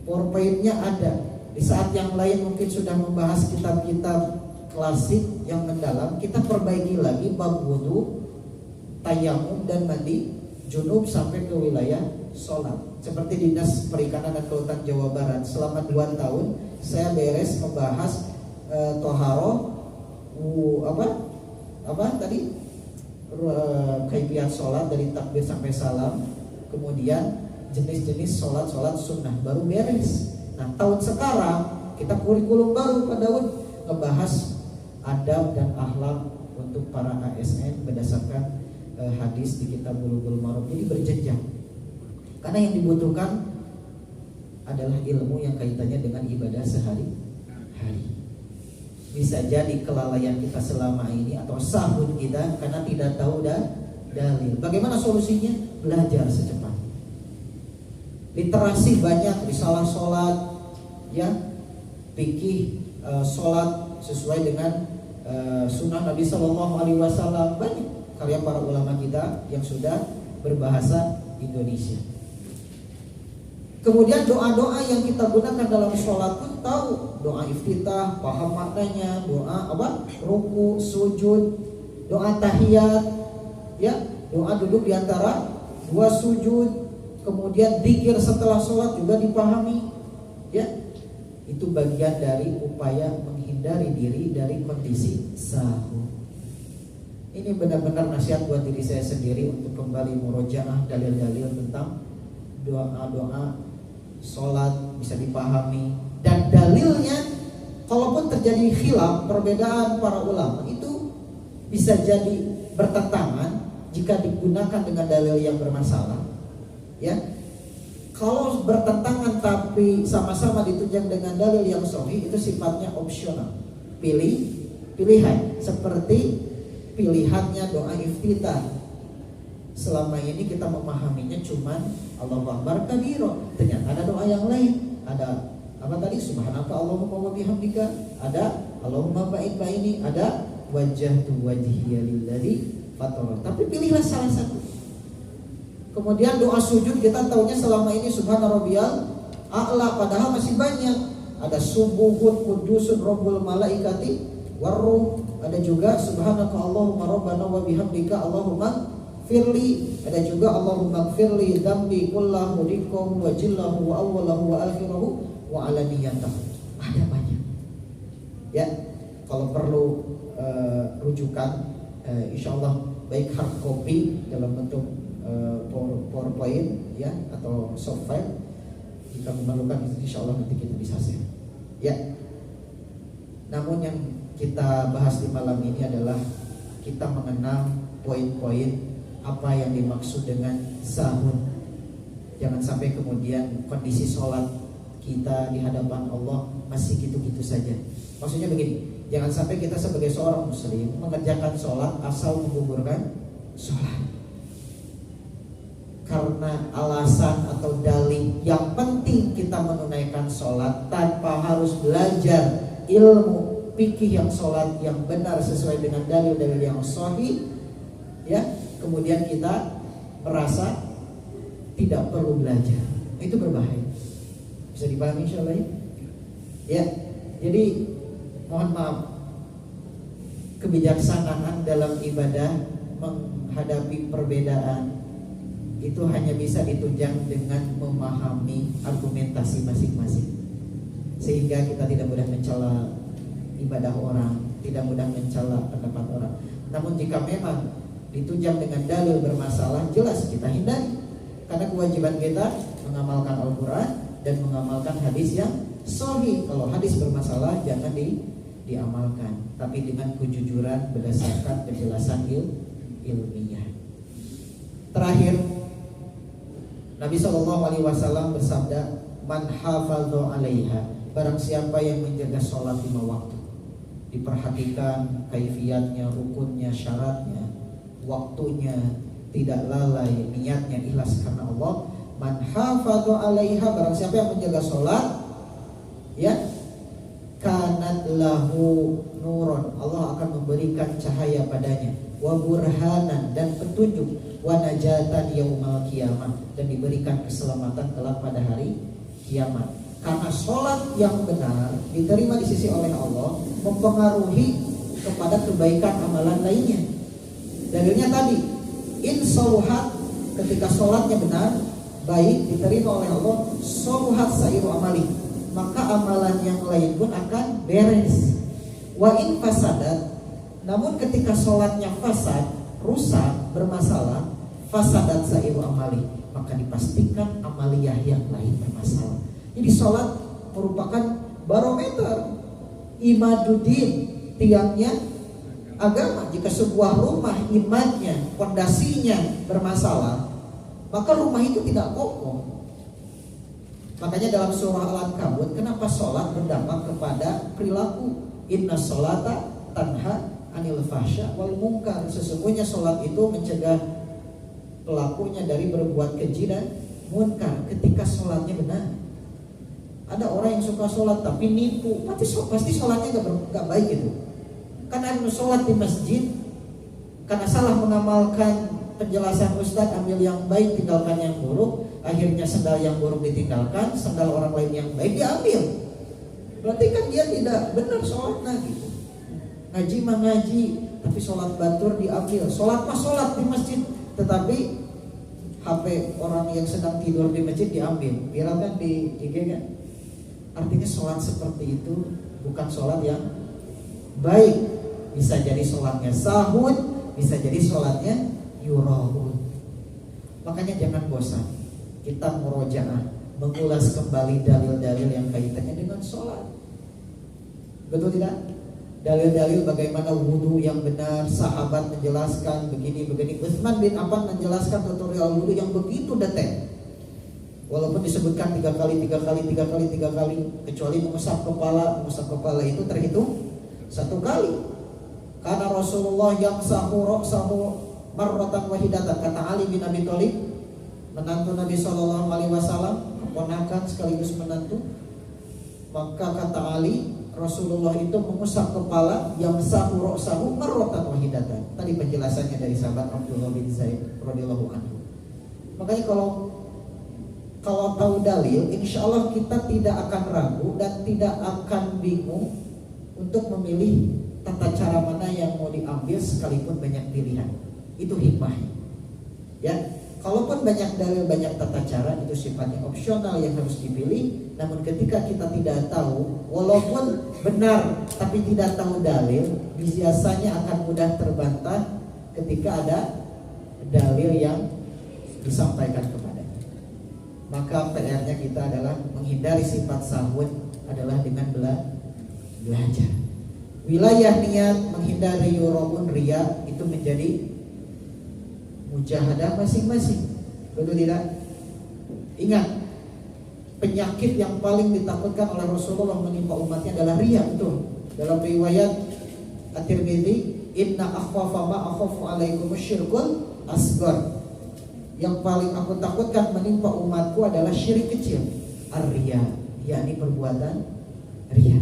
PowerPoint-nya ada. Di saat yang lain mungkin sudah membahas kitab-kitab klasik yang mendalam, kita perbaiki lagi bab wudu, tayamum dan mandi junub sampai ke wilayah sholat. Seperti Dinas Perikanan dan Kelautan Jawa Barat, selama 2 tahun saya beres membahas toharo, kaifiat sholat dari takbir sampai salam, kemudian jenis-jenis sholat sunnah, baru beres. Nah, tahun sekarang kita kurikulum baru Pak Daud, ngebahas adab dan akhlak untuk para ASN berdasarkan hadis di kitab Bulughul Maram. Jadi berjenjang. Karena yang dibutuhkan adalah ilmu yang kaitannya dengan ibadah sehari-hari. Bisa jadi kelalaian kita selama ini atau sahut kita karena tidak tahu dalil. Bagaimana solusinya? Belajar secepatnya. Literasi banyak, risalah sholat, ya, fikih sholat sesuai dengan sunnah Nabi Sallallahu Alaihi Wasallam, banyak karya para ulama kita yang sudah berbahasa Indonesia. Kemudian doa-doa yang kita gunakan dalam sholat pun tahu, doa iftitah, paham maknanya, doa ruku, sujud, doa tahiyat, ya, doa duduk di antara 2 sujud. Kemudian zikir setelah sholat juga dipahami, ya. Itu bagian dari upaya menghindari diri dari kondisi sahur. Ini benar-benar nasihat buat diri saya sendiri untuk kembali murojaah dalil-dalil tentang doa-doa sholat bisa dipahami. Dan dalilnya, kalaupun terjadi khilaf, perbedaan para ulama itu bisa jadi bertentangan jika digunakan dengan dalil yang bermasalah. Ya, kalau bertentangan tapi sama-sama ditunjang dengan dalil yang sahih, itu sifatnya opsional, pilihan. Seperti pilihannya doa iftitah. Selama ini kita memahaminya cuman Allahu Akbar kabiro. Ternyata ada doa yang lain. Ada apa tadi? Subhanaka Allahumma wa bihamdika. Ada Allahumma baik-baik, ada wajjahtu wajhiya lilladzi fatara. Tapi pilihlah salah satu. Kemudian doa sujud kita taunya selama ini subhana rabbiyal a'la, padahal masih banyak. Ada subuhun kudusun rabbul malaikati warruh, ada juga subhanaka Allahumma rabbana wa bihamdika Allahumma firli, ada juga Allahumma firli dambi kullahu dikum wa jillahu wa awwalahu wa akhirahu wa alaniyatahu. Ada banyak. Ya, kalau perlu rujukan insyaallah baik hard copy dalam bentuk PowerPoint, ya, atau soft file, jika memerlukan insya Allah nanti kita bisa share, ya. Namun yang kita bahas di malam ini adalah kita mengenal poin-poin apa yang dimaksud dengan sahur. Jangan sampai kemudian kondisi sholat kita di hadapan Allah masih gitu-gitu saja. Maksudnya begini, jangan sampai kita sebagai seorang muslim mengerjakan sholat asal menggugurkan sholat karena alasan atau dalih. Yang penting kita menunaikan sholat tanpa harus belajar ilmu fikih yang sholat yang benar sesuai dengan dalil-dalil yang sahih, ya. Kemudian kita merasa tidak perlu belajar, itu berbahaya. Bisa dipahami insyaallah ya? Ya, jadi mohon maaf, kebijaksanaan dalam ibadah menghadapi perbedaan itu hanya bisa ditunjang dengan memahami argumentasi masing-masing, sehingga kita tidak mudah mencela ibadah orang, tidak mudah mencela pendapat orang. Namun jika memang ditunjang dengan dalil bermasalah, jelas kita hindari. Karena kewajiban kita mengamalkan Al-Quran dan mengamalkan hadis yang sahih. Kalau hadis bermasalah jangan diamalkan, tapi dengan kejujuran berdasarkan penjelasan ilmiah. Terakhir, Nabi SAW bersabda, "Man hafadha 'alaiha", barang siapa yang menjaga sholat 5 waktu, diperhatikan kaifiyatnya, rukunnya, syaratnya, waktunya, tidak lalai, niatnya ikhlas karena Allah. Man hafadha 'alaiha, barang siapa yang menjaga sholat, ya, kanat lahu nurun, Allah akan memberikan cahaya padanya, wa burhanan, dan petunjuk, wa najatan yaumal kiamah, dan diberikan keselamatan kelak pada hari kiamat. Karena sholat yang benar diterima di sisi oleh Allah mempengaruhi kepada kebaikan amalan lainnya. Dalilnya tadi, in soluhat, ketika sholatnya benar, baik, diterima oleh Allah, soluhat sairu amali, maka amalan yang lain pun akan beres. Wa in fasadat, namun ketika sholatnya fasad, rusak, bermasalah, fasadat sairu amali, maka dipastikan amaliyah yang lain bermasalah. Jadi sholat merupakan barometer imaduddin, tiangnya agama. Jika sebuah rumah imannya, fondasinya bermasalah, maka rumah itu tidak kokoh. Makanya dalam surah Al-Ankabut, kenapa sholat berdampak kepada perilaku? Inna sholata tanha anil fahsya wal munkar. Sesungguhnya sholat itu mencegah pelakunya dari berbuat keji dan munkar. Ketika sholatnya benar. Ada orang yang suka sholat tapi nipu, pasti sholatnya gak baik itu. Karena sholat di masjid, karena salah mengamalkan penjelasan Ustaz, ambil yang baik, tinggalkan yang buruk, akhirnya sendal yang buruk ditinggalkan, sendal orang lain yang baik diambil. Berarti kan dia tidak benar sholatnya gitu. Ngaji mah ngaji, tapi sholat batur diambil. Sholat mah sholat di masjid, tetapi HP orang yang sedang tidur di masjid diambil. Viral kan di IG kan? Artinya sholat seperti itu bukan sholat yang baik. Bisa jadi sholatnya sahud, bisa jadi sholatnya yura'un. Makanya jangan bosan kita murojaah, mengulas kembali dalil-dalil yang kaitannya dengan sholat. Betul tidak? Dalil-dalil bagaimana wudhu yang benar, sahabat menjelaskan begini-begini. Utsman bin Affan menjelaskan tutorial wudhu yang begitu detail. Walaupun disebutkan 3 kali, kecuali mengusap kepala itu terhitung 1 kali. Karena Rasulullah yang sahu marratan wahidatan, kata Ali bin Abi Thalib, menantu Nabi SAW, keponakan sekaligus menantu. Maka kata Ali, Rasulullah itu mengusap kepala yang sahu marratan wahidatan. Tadi penjelasannya dari sahabat Abdullah bin Zaid radhiyallahu anhu. Makanya kalau tahu dalil, insya Allah kita tidak akan ragu dan tidak akan bingung untuk memilih tata cara mana yang mau diambil sekalipun banyak pilihan. Itu hikmah. Ya, kalaupun banyak dalil, banyak tata cara, itu sifatnya opsional yang harus dipilih. Namun ketika kita tidak tahu, walaupun benar tapi tidak tahu dalil, biasanya akan mudah terbantah ketika ada dalil yang disampaikan kepada. Maka PR-nya kita adalah menghindari sifat sahwat adalah dengan belajar. Wilayah niat menghindari yuraun riya itu menjadi mujahadah masing-masing. Betul tidak? Ingat, penyakit yang paling ditakutkan oleh Rasulullah menimpa umatnya adalah riya. Betul. Dalam riwayat At-Tirmidzi, inna akhwafa ma akhafu alaikum syirkul asghar. Yang paling aku takutkan menimpa umatku adalah syirik kecil, ar-riya, yakni perbuatan riya.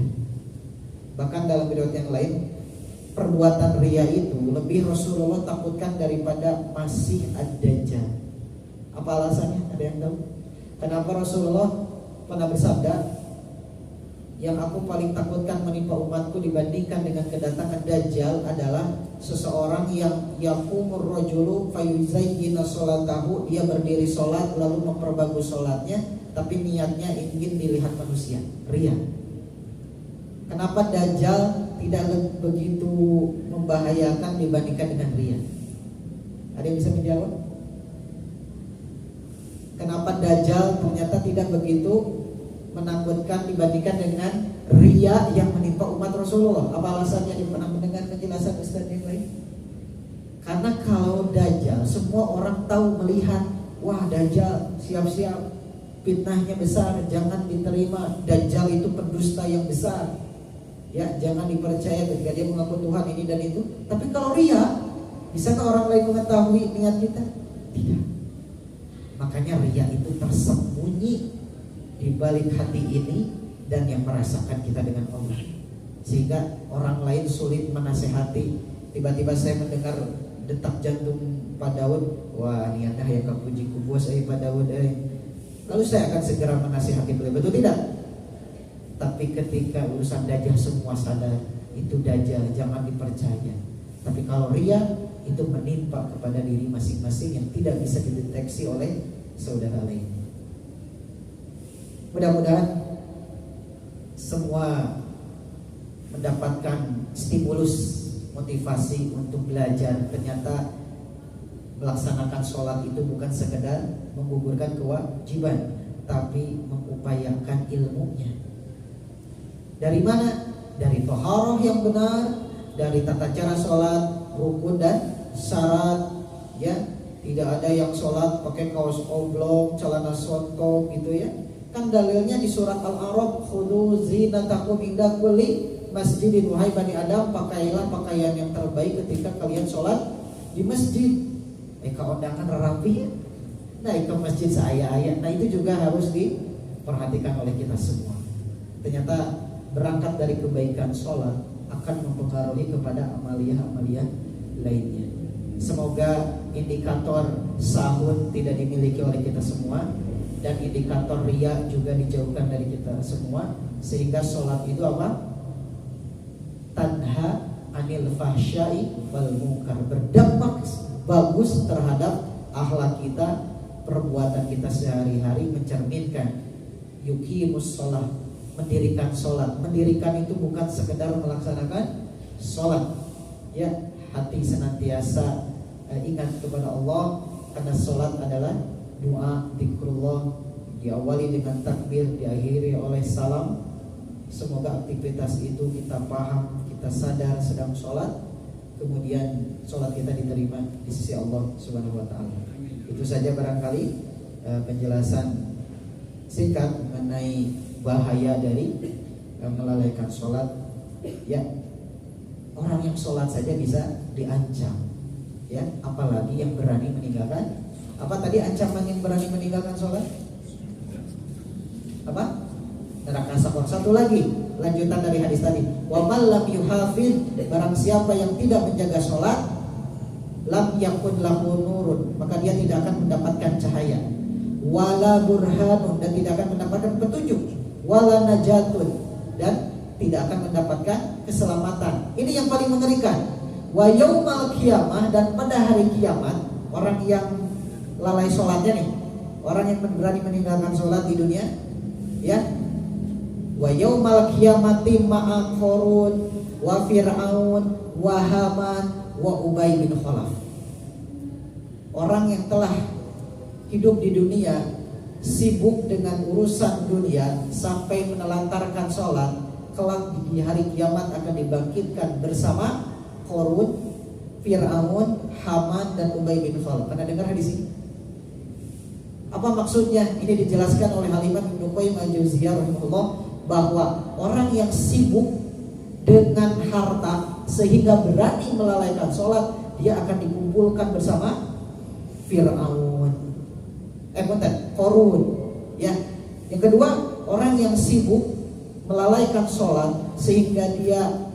Bahkan dalam riwayat yang lain, perbuatan riya itu lebih Rasulullah takutkan daripada Masih ad-Dajjal. Apa alasannya? Ada yang tahu? Kenapa Rasulullah pernah bersabda, yang aku paling takutkan menimpa umatku dibandingkan dengan kedatangan Dajjal adalah seseorang yang yaqumur rajulu fayuzayyina sholatahu, dia berdiri sholat lalu memperbagus sholatnya, tapi niatnya ingin dilihat manusia, riya. Kenapa Dajjal tidak begitu membahayakan dibandingkan dengan riya? Ada yang bisa menjawab? Kenapa Dajjal ternyata tidak begitu menakutkan dibandingkan dengan riya yang menimpa umat Rasulullah? Apa alasannya? Dia pernah mendengar penjelasan Ustaz yang lain? Karena kalau Dajjal semua orang tahu melihat, wah Dajjal siap-siap, fitnahnya besar, jangan diterima. Dajjal itu pendusta yang besar, ya jangan dipercaya ketika dia mengaku Tuhan ini dan itu. Tapi kalau riya, bisakah orang lain mengetahui niat kita? Tidak. Makanya riya itu tersembunyi di balik hati ini dan yang merasakan kita dengan Allah, sehingga orang lain sulit menasehati. Tiba-tiba saya mendengar detak jantung Pak Daud, wah niatnya ya kapuji kubus Pak Daud. Lalu saya akan segera menasehati beliau, betul tidak? Tapi ketika urusan Dajjal semua sadar itu Dajjal, jangan dipercaya. Tapi kalau riya itu menimpa kepada diri masing-masing yang tidak bisa dideteksi oleh saudara lain. Mudah-mudahan semua mendapatkan stimulus, motivasi untuk belajar. Ternyata melaksanakan sholat itu bukan sekedar menggugurkan kewajiban, tapi mengupayakan ilmunya. Dari mana? Dari thaharah yang benar, dari tata cara sholat, rukun dan syarat. Ya, tidak ada yang sholat pakai kaos oblong, celana sontok gitu ya. Kan dalilnya di surat Al-A'raf, khudu zinatakum inda kulli masjidin, wahai Bani Adam, pakailah pakaian yang terbaik ketika kalian sholat di masjid. Keundangan rapi ya. Nah, ke masjid seaya-aya. Nah, itu juga harus diperhatikan oleh kita semua. Ternyata berangkat dari kebaikan sholat akan mempengaruhi kepada amalia-amalia lainnya. Semoga indikator sahun tidak dimiliki oleh kita semua, dan indikator riya juga dijauhkan dari kita semua, sehingga sholat itu apa? Tanha anil fahsyai wal munkar, berdampak bagus terhadap akhlak kita, perbuatan kita sehari-hari, mencerminkan yuqimus sholat, mendirikan sholat. Mendirikan itu bukan sekedar melaksanakan sholat, ya, hati senantiasa ingat kepada Allah, karena sholat adalah doa, zikrullah, diawali dengan takbir, diakhiri oleh salam. Semoga aktivitas itu kita paham, kita sadar sedang sholat, kemudian sholat kita diterima di sisi Allah Subhanahu wa ta'ala. Itu saja barangkali penjelasan singkat mengenai bahaya dari melalaikan sholat. Ya, orang yang sholat saja bisa diancam, ya, apalagi yang berani meninggalkan. Apa tadi ancaman yang berani meninggalkan sholat? Apa? Neraka sakor. Satu lagi, lanjutan dari hadis tadi. Wa man lam yuhafid, barang siapa yang tidak menjaga sholat, lam yakun lahu nurun, maka dia tidak akan mendapatkan cahaya. Wala burhanun, dan tidak akan mendapatkan petunjuk. Wala najatun, dan tidak akan mendapatkan keselamatan. Ini yang paling mengerikan. Wa yaumal qiyamah, dan pada hari kiamat, orang yang lalai sholatnya nih, orang yang berani meninggalkan sholat di dunia, ya, wa yaumal qiyamati ma'a Qarun wa Fir'aun wa Haman wa Ubay bin Khalaf. Orang yang telah hidup di dunia sibuk dengan urusan dunia sampai menelantarkan sholat, kelak di hari kiamat akan dibangkitkan bersama Qarun, Fir'aun, Haman dan Ubay bin Khalaf. Pernah dengar hadis ini? Apa maksudnya? Ini dijelaskan oleh Al-Imam Ibnu Qayyim Al-Jauziyah rahimahullah bahwa orang yang sibuk dengan harta sehingga berani melalaikan sholat, dia akan dikumpulkan bersama Fir'aun, Qarun. Ya. Yang kedua, orang yang sibuk melalaikan sholat sehingga dia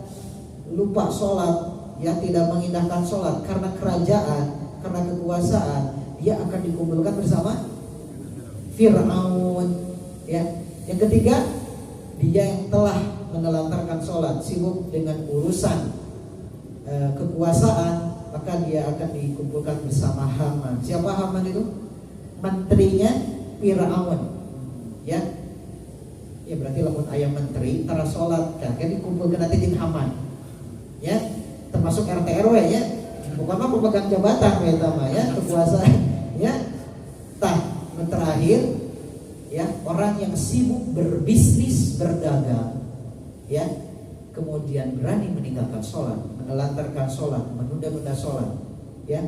lupa sholat, ya, tidak mengindahkan sholat karena kerajaan, karena kekuasaan, dia akan dikumpulkan bersama Fir'aun. Ya. Yang ketiga, dia yang telah menelantarkan sholat, sibuk dengan urusan kekuasaan, maka dia akan dikumpulkan bersama Haman. Siapa Haman itu? Menterinya Fir'aun. Ya. Ya berarti lamun ayam menteri tara sholat, kan dikumpulkan nanti di Haman. Ya, termasuk RT RW ya. Bukan mah pemegang jabatan ya, kekuasaan. Ya. Terakhir, ya, orang yang sibuk berbisnis, berdagang, ya, kemudian berani meninggalkan sholat, menelantarkan sholat, menunda-nunda sholat, ya,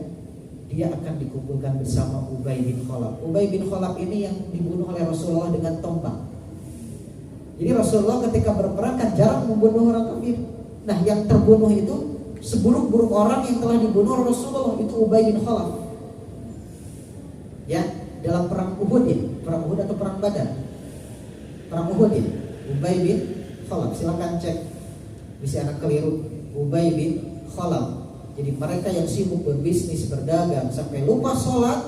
dia akan dikumpulkan bersama Ubay bin Khalaf. Ubay bin Khalaf ini yang dibunuh oleh Rasulullah dengan tombak. Jadi Rasulullah ketika berperang kan jarang membunuh orang kafir. Nah, yang terbunuh itu seburuk-buruk orang yang telah dibunuh Rasulullah itu Ubay bin Khalaf. Ya, dalam perang Uhud ya, perang Uhud atau perang Badar? Perang Uhud ya, Ubay bin Khalaf. Silakan cek, bisa anak keliru. Ubay bin Khalaf. Jadi mereka yang sibuk berbisnis, berdagang sampai lupa sholat,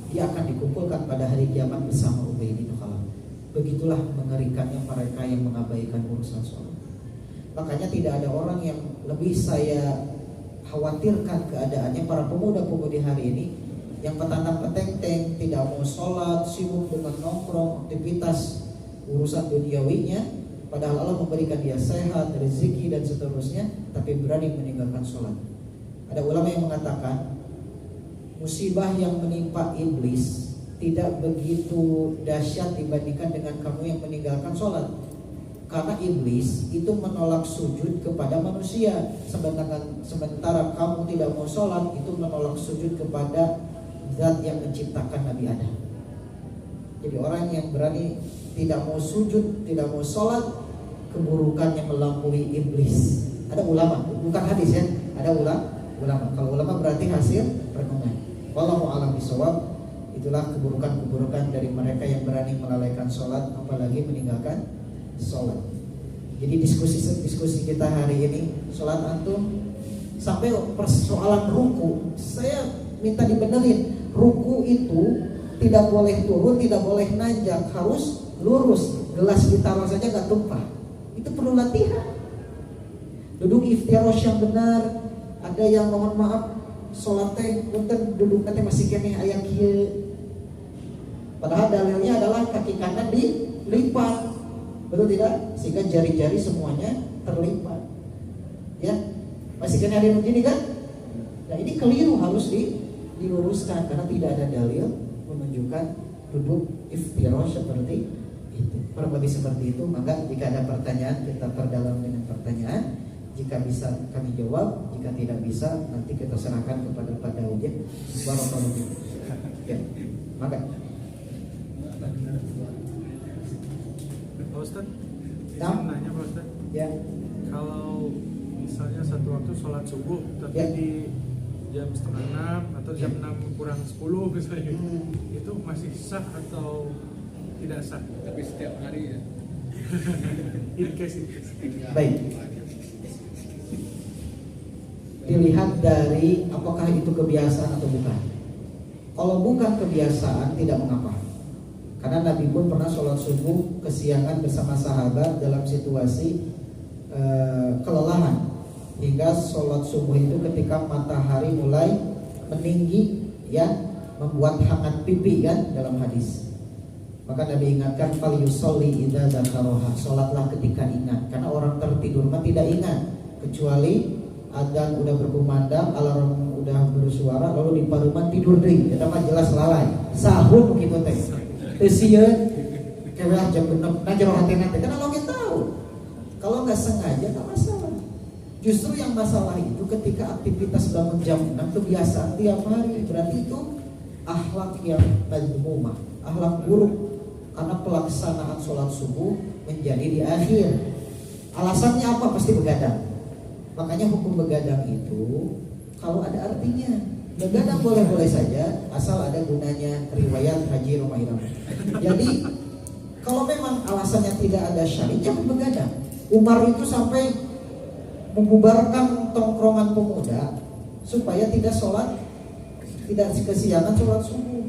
dia akan dikumpulkan pada hari kiamat bersama Ubay bin Khalaf. Begitulah mengerikannya mereka yang mengabaikan urusan sholat. Makanya tidak ada orang yang lebih saya khawatirkan keadaannya para pemuda-pemudi hari ini yang petantang petenteng, tidak mau sholat, sibuk dengan nongkrong, aktivitas urusan duniawinya, padahal Allah memberikan dia sehat, rezeki dan seterusnya, tapi berani meninggalkan sholat. Ada ulama yang mengatakan musibah yang menimpa iblis tidak begitu dahsyat dibandingkan dengan kamu yang meninggalkan sholat. Karena iblis itu menolak sujud kepada manusia, sementara kamu tidak mau sholat itu menolak sujud kepada Zat yang menciptakan Nabi Adam. Jadi orang yang berani tidak mau sujud, tidak mau sholat, keburukannya melampaui iblis. Ada ulama, bukan hadis ya, ada ulama. Kalau ulama berarti hasil renungan. Wallahu a'lam bishawab. Itulah keburukan-keburukan dari mereka yang berani melalaikan sholat, apalagi meninggalkan sholat. Jadi diskusi kita hari ini, sholat antum sampai persoalan ruku, saya minta dibenerin. Ruku itu tidak boleh turun, tidak boleh nanjak, harus lurus. Gelas ditaruh saja gak tumpah. Itu perlu latihan. Duduk iftirash yang benar. Ada yang mohon maaf sholat teh punten duduk nanti masih kene aya kieu. Padahal dalilnya adalah kaki kanan dilipat. Betul tidak? Sehingga jari-jari semuanya terlipat. Ya. Masih kene ada begini kan? Nah, ini keliru, harus diluruskan karena tidak ada dalil menunjukkan duduk iftirash seperti itu. Kurang lebih seperti itu. Maka jika ada pertanyaan kita perdalam dengan pertanyaan. Jika bisa kami jawab, jika tidak bisa nanti kita serahkan kepada Pak Daud ya. Barakallahu fiik. Ya. Maka Pak Ustaz, Nah. nanya Pak Ustaz. ya. Kalau misalnya satu waktu sholat subuh tapi Ya. di jam setengah 6 atau jam 6 kurang 10 misalnya, itu masih sah atau tidak sah? Tapi setiap hari ya. In case. Baik. Dilihat dari apakah itu kebiasaan atau bukan. Kalau bukan kebiasaan tidak mengapa. Karena Nabi pun pernah sholat subuh kesiangan bersama sahabat dalam situasi kelelahan, hingga sholat subuh itu ketika matahari mulai meninggi, ya, membuat hangat pipi kan dalam hadis. Maka Nabi ingatkan fal yusolli idza dzakaraha, sholatlah ketika ingat. Karena orang tertidur mah tidak ingat, kecuali adzan udah berkumandang, alarm udah bersuara, lalu di paruman tidur deui, eta mah jelas lalai. Sahur kitu teh. Teu sieun keweh jam 6 na jero hatena teh, karena lo tahu. Kalau Kalau nggak sengaja nggak masalah. Justru yang masalah itu ketika aktivitas bangun jam 6 kebiasaan tiap hari, berarti itu akhlak yang madhmumah, akhlak buruk, karena pelaksanaan sholat subuh menjadi di akhir. Alasannya apa? Pasti begadang. Makanya hukum begadang itu kalau ada artinya. Begadang boleh-boleh saja asal ada gunanya, riwayat Haji Rumairam. Jadi kalau memang alasannya tidak ada syar'i, jangan begadang. Umar itu sampai membubarkan tongkrongan pemuda supaya tidak kesiangan sholat subuh.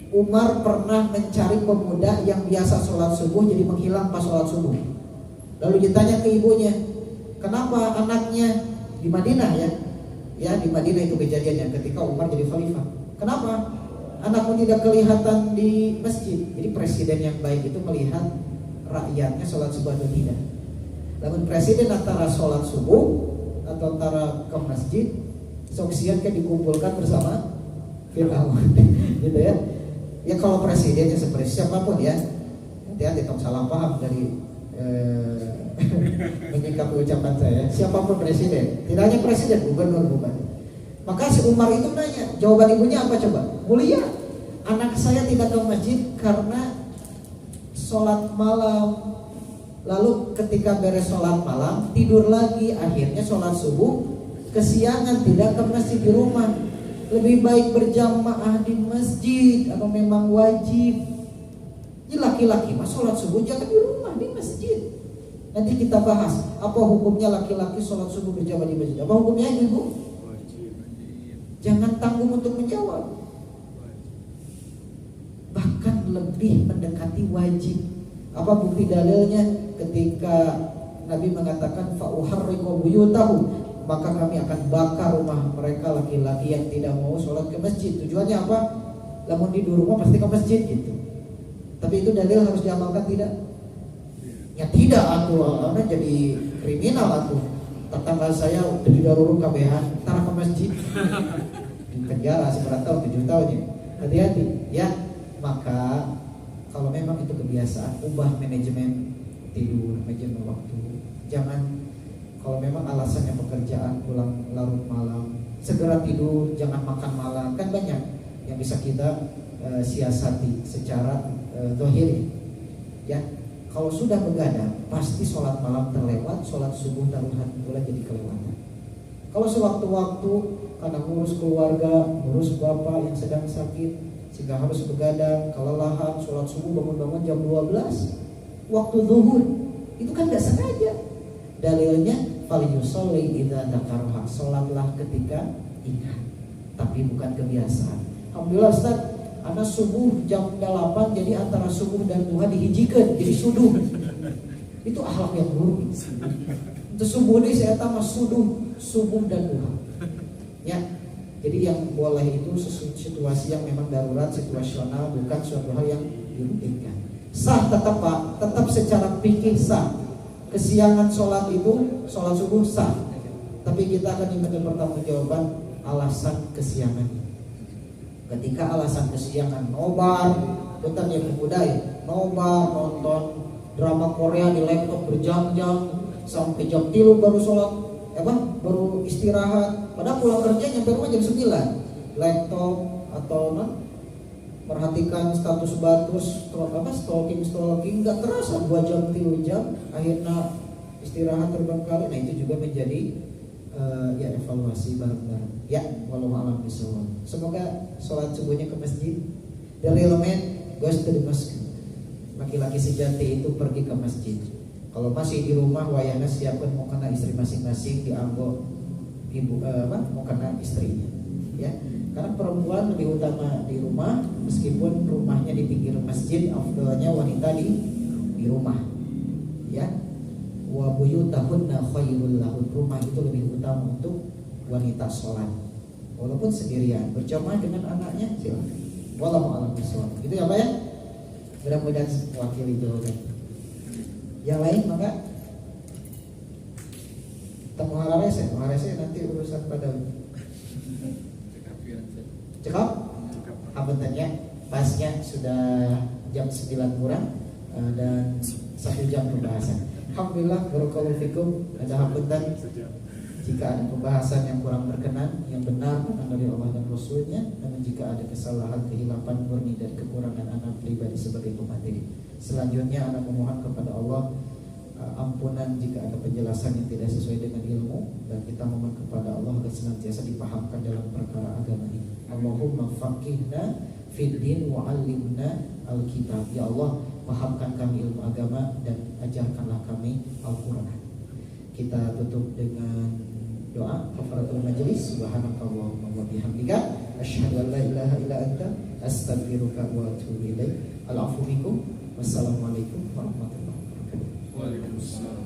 Umar pernah mencari pemuda yang biasa sholat subuh jadi menghilang pas sholat subuh. Lalu ditanya ke ibunya, kenapa anaknya di Madinah ya di Madinah itu kejadiannya ketika Umar jadi khalifah. Kenapa anakmu tidak kelihatan di masjid? Jadi presiden yang baik itu melihat rakyatnya sholat subuh atau tidak. Namun presiden antara sholat subuh atau antara ke masjid, soksian kan dikumpulkan bersama Fir'aun, gitu ya. Ya kalau presidennya seperti siapapun ya, hati-hati tong salah paham dari menyikapi ucapan saya. Siapapun presiden, tidak hanya presiden, gubernur bukan. Maka si Umar itu nanya, jawaban ibunya apa coba? Mulia, anak saya tidak ke masjid karena sholat malam. Lalu ketika beres sholat malam tidur lagi, akhirnya sholat subuh kesiangan, tidak ke masjid di rumah. Lebih baik berjamaah di masjid atau memang wajib. Ini laki-laki mah sholat subuh jangan di rumah, di masjid. Nanti kita bahas apa hukumnya laki-laki sholat subuh berjamaah di masjid. Apa hukumnya ibu? Jangan tanggung untuk menjawab. Bahkan lebih mendekati wajib. Apa bukti dalilnya? Ketika Nabi mengatakan fa'uharriqu buyutahum, maka kami akan bakar rumah mereka laki-laki yang tidak mau sholat ke masjid. Tujuannya apa? Lamun di rumah pasti ke masjid gitu. Tapi itu dalil harus diamalkan tidak? Ya tidak, aku karena jadi kriminal aku. Tetangga saya udah di darurat KBH, taruh ke masjid, di penjara seberapa tahun, 7 tahun ya. Hati-hati ya. Maka kalau memang itu kebiasaan, ubah manajemen tidur, manajemen waktu. Jangan kalau memang alasannya pekerjaan pulang larut malam, segera tidur, jangan makan malam. Kan banyak yang bisa kita siasati secara zahiri. Ya, kalau sudah begadang, pasti sholat malam terlewat, sholat subuh taruhan pula jadi kelewatan. Kalau sewaktu-waktu karena ngurus keluarga, ngurus bapak yang sedang sakit, sehingga harus begadang, kelelahan, sholat subuh bangun-bangun jam 12 waktu zuhur, itu kan gak sengaja. Dalilnya falyusolli idza dzakaraha, sholatlah ketika ingat, tapi bukan kebiasaan. Alhamdulillah Ustaz, anak subuh jam 8, jadi antara subuh dan duha dihijikan jadi suduh. Itu akhlak yang buruk. Itu subuh ini saya tambah subuh dan duha. Ya, jadi yang boleh itu situasi yang memang darurat, situasional, bukan suatu hal yang dirutinkan. Sah tetap Pak, tetap secara fikih sah. Kesiangan sholat itu, sholat subuh sah. Tapi kita akan diminta pertanggungjawaban alasan kesiangan. Ketika alasan kesiangan nobar, kita yang pemuda ya, nobar, nonton drama Korea di laptop berjam-jam sampai jam 3 baru sholat, baru istirahat. Padahal pulang kerja nyampe rumah jam 9. Laptop atau perhatikan status stalking nggak terasa 2 jam 3 jam, akhirnya istirahat terbengkalai. Nah itu juga menjadi ya evaluasi bareng-bareng. Ya, walau alam bisawab. Semoga sholat subuhnya ke masjid. The real man goes to the mosque. Laki-laki sejati itu pergi ke masjid. Kalau masih di rumah, wayahnya siapkan mau kena istri masing-masing, dianggo ibu mau kena istrinya. Ya, karena perempuan lebih utama di rumah, meskipun rumahnya di pinggir masjid, afdalnya wanita di rumah. Ya, wa buyutahunna khairul lahun, rumah itu lebih utama untuk wanita sholat, walaupun sendirian, berjamaah dengan anaknya silakan. Wallahu a'lam bishawab. Itu ya Pak ya. Mudah-mudahan mewakili jawaban. Yang lain maka temu hararese nanti urusan pada cekap apuntennya, pasnya sudah jam 9 kurang dan 1 jam pembahasan. Alhamdulillah, barakallahu fikum. Ada hapunten jika ada pembahasan yang kurang berkenan, yang benar bukan dari Allah dan Rasulnya, namun jika ada kesalahan, kehilapan murni dan kekurangan anak pribadi sebagai pemateri. Selanjutnya anak memohon kepada Allah ampunan jika ada penjelasan yang tidak sesuai dengan ilmu, dan kita memohon kepada Allah agar senantiasa dipahamkan dalam perkara agama ini. Allahumma faqihna fid din wa 'allimna al-kitab. Ya Allah, pahamkan kami ilmu agama dan ajarkanlah kami Al-Qur'an. Kita tutup dengan doa kafaratul majlis. Subhanakallahumma wa bihamdika asyhadu an la ilaha illa anta astaghfiruka wa atubu ilaik. Al-'afwu minkum. Wassalamualaikum warahmatullahi wabarakatuh. Waalaikumsalam.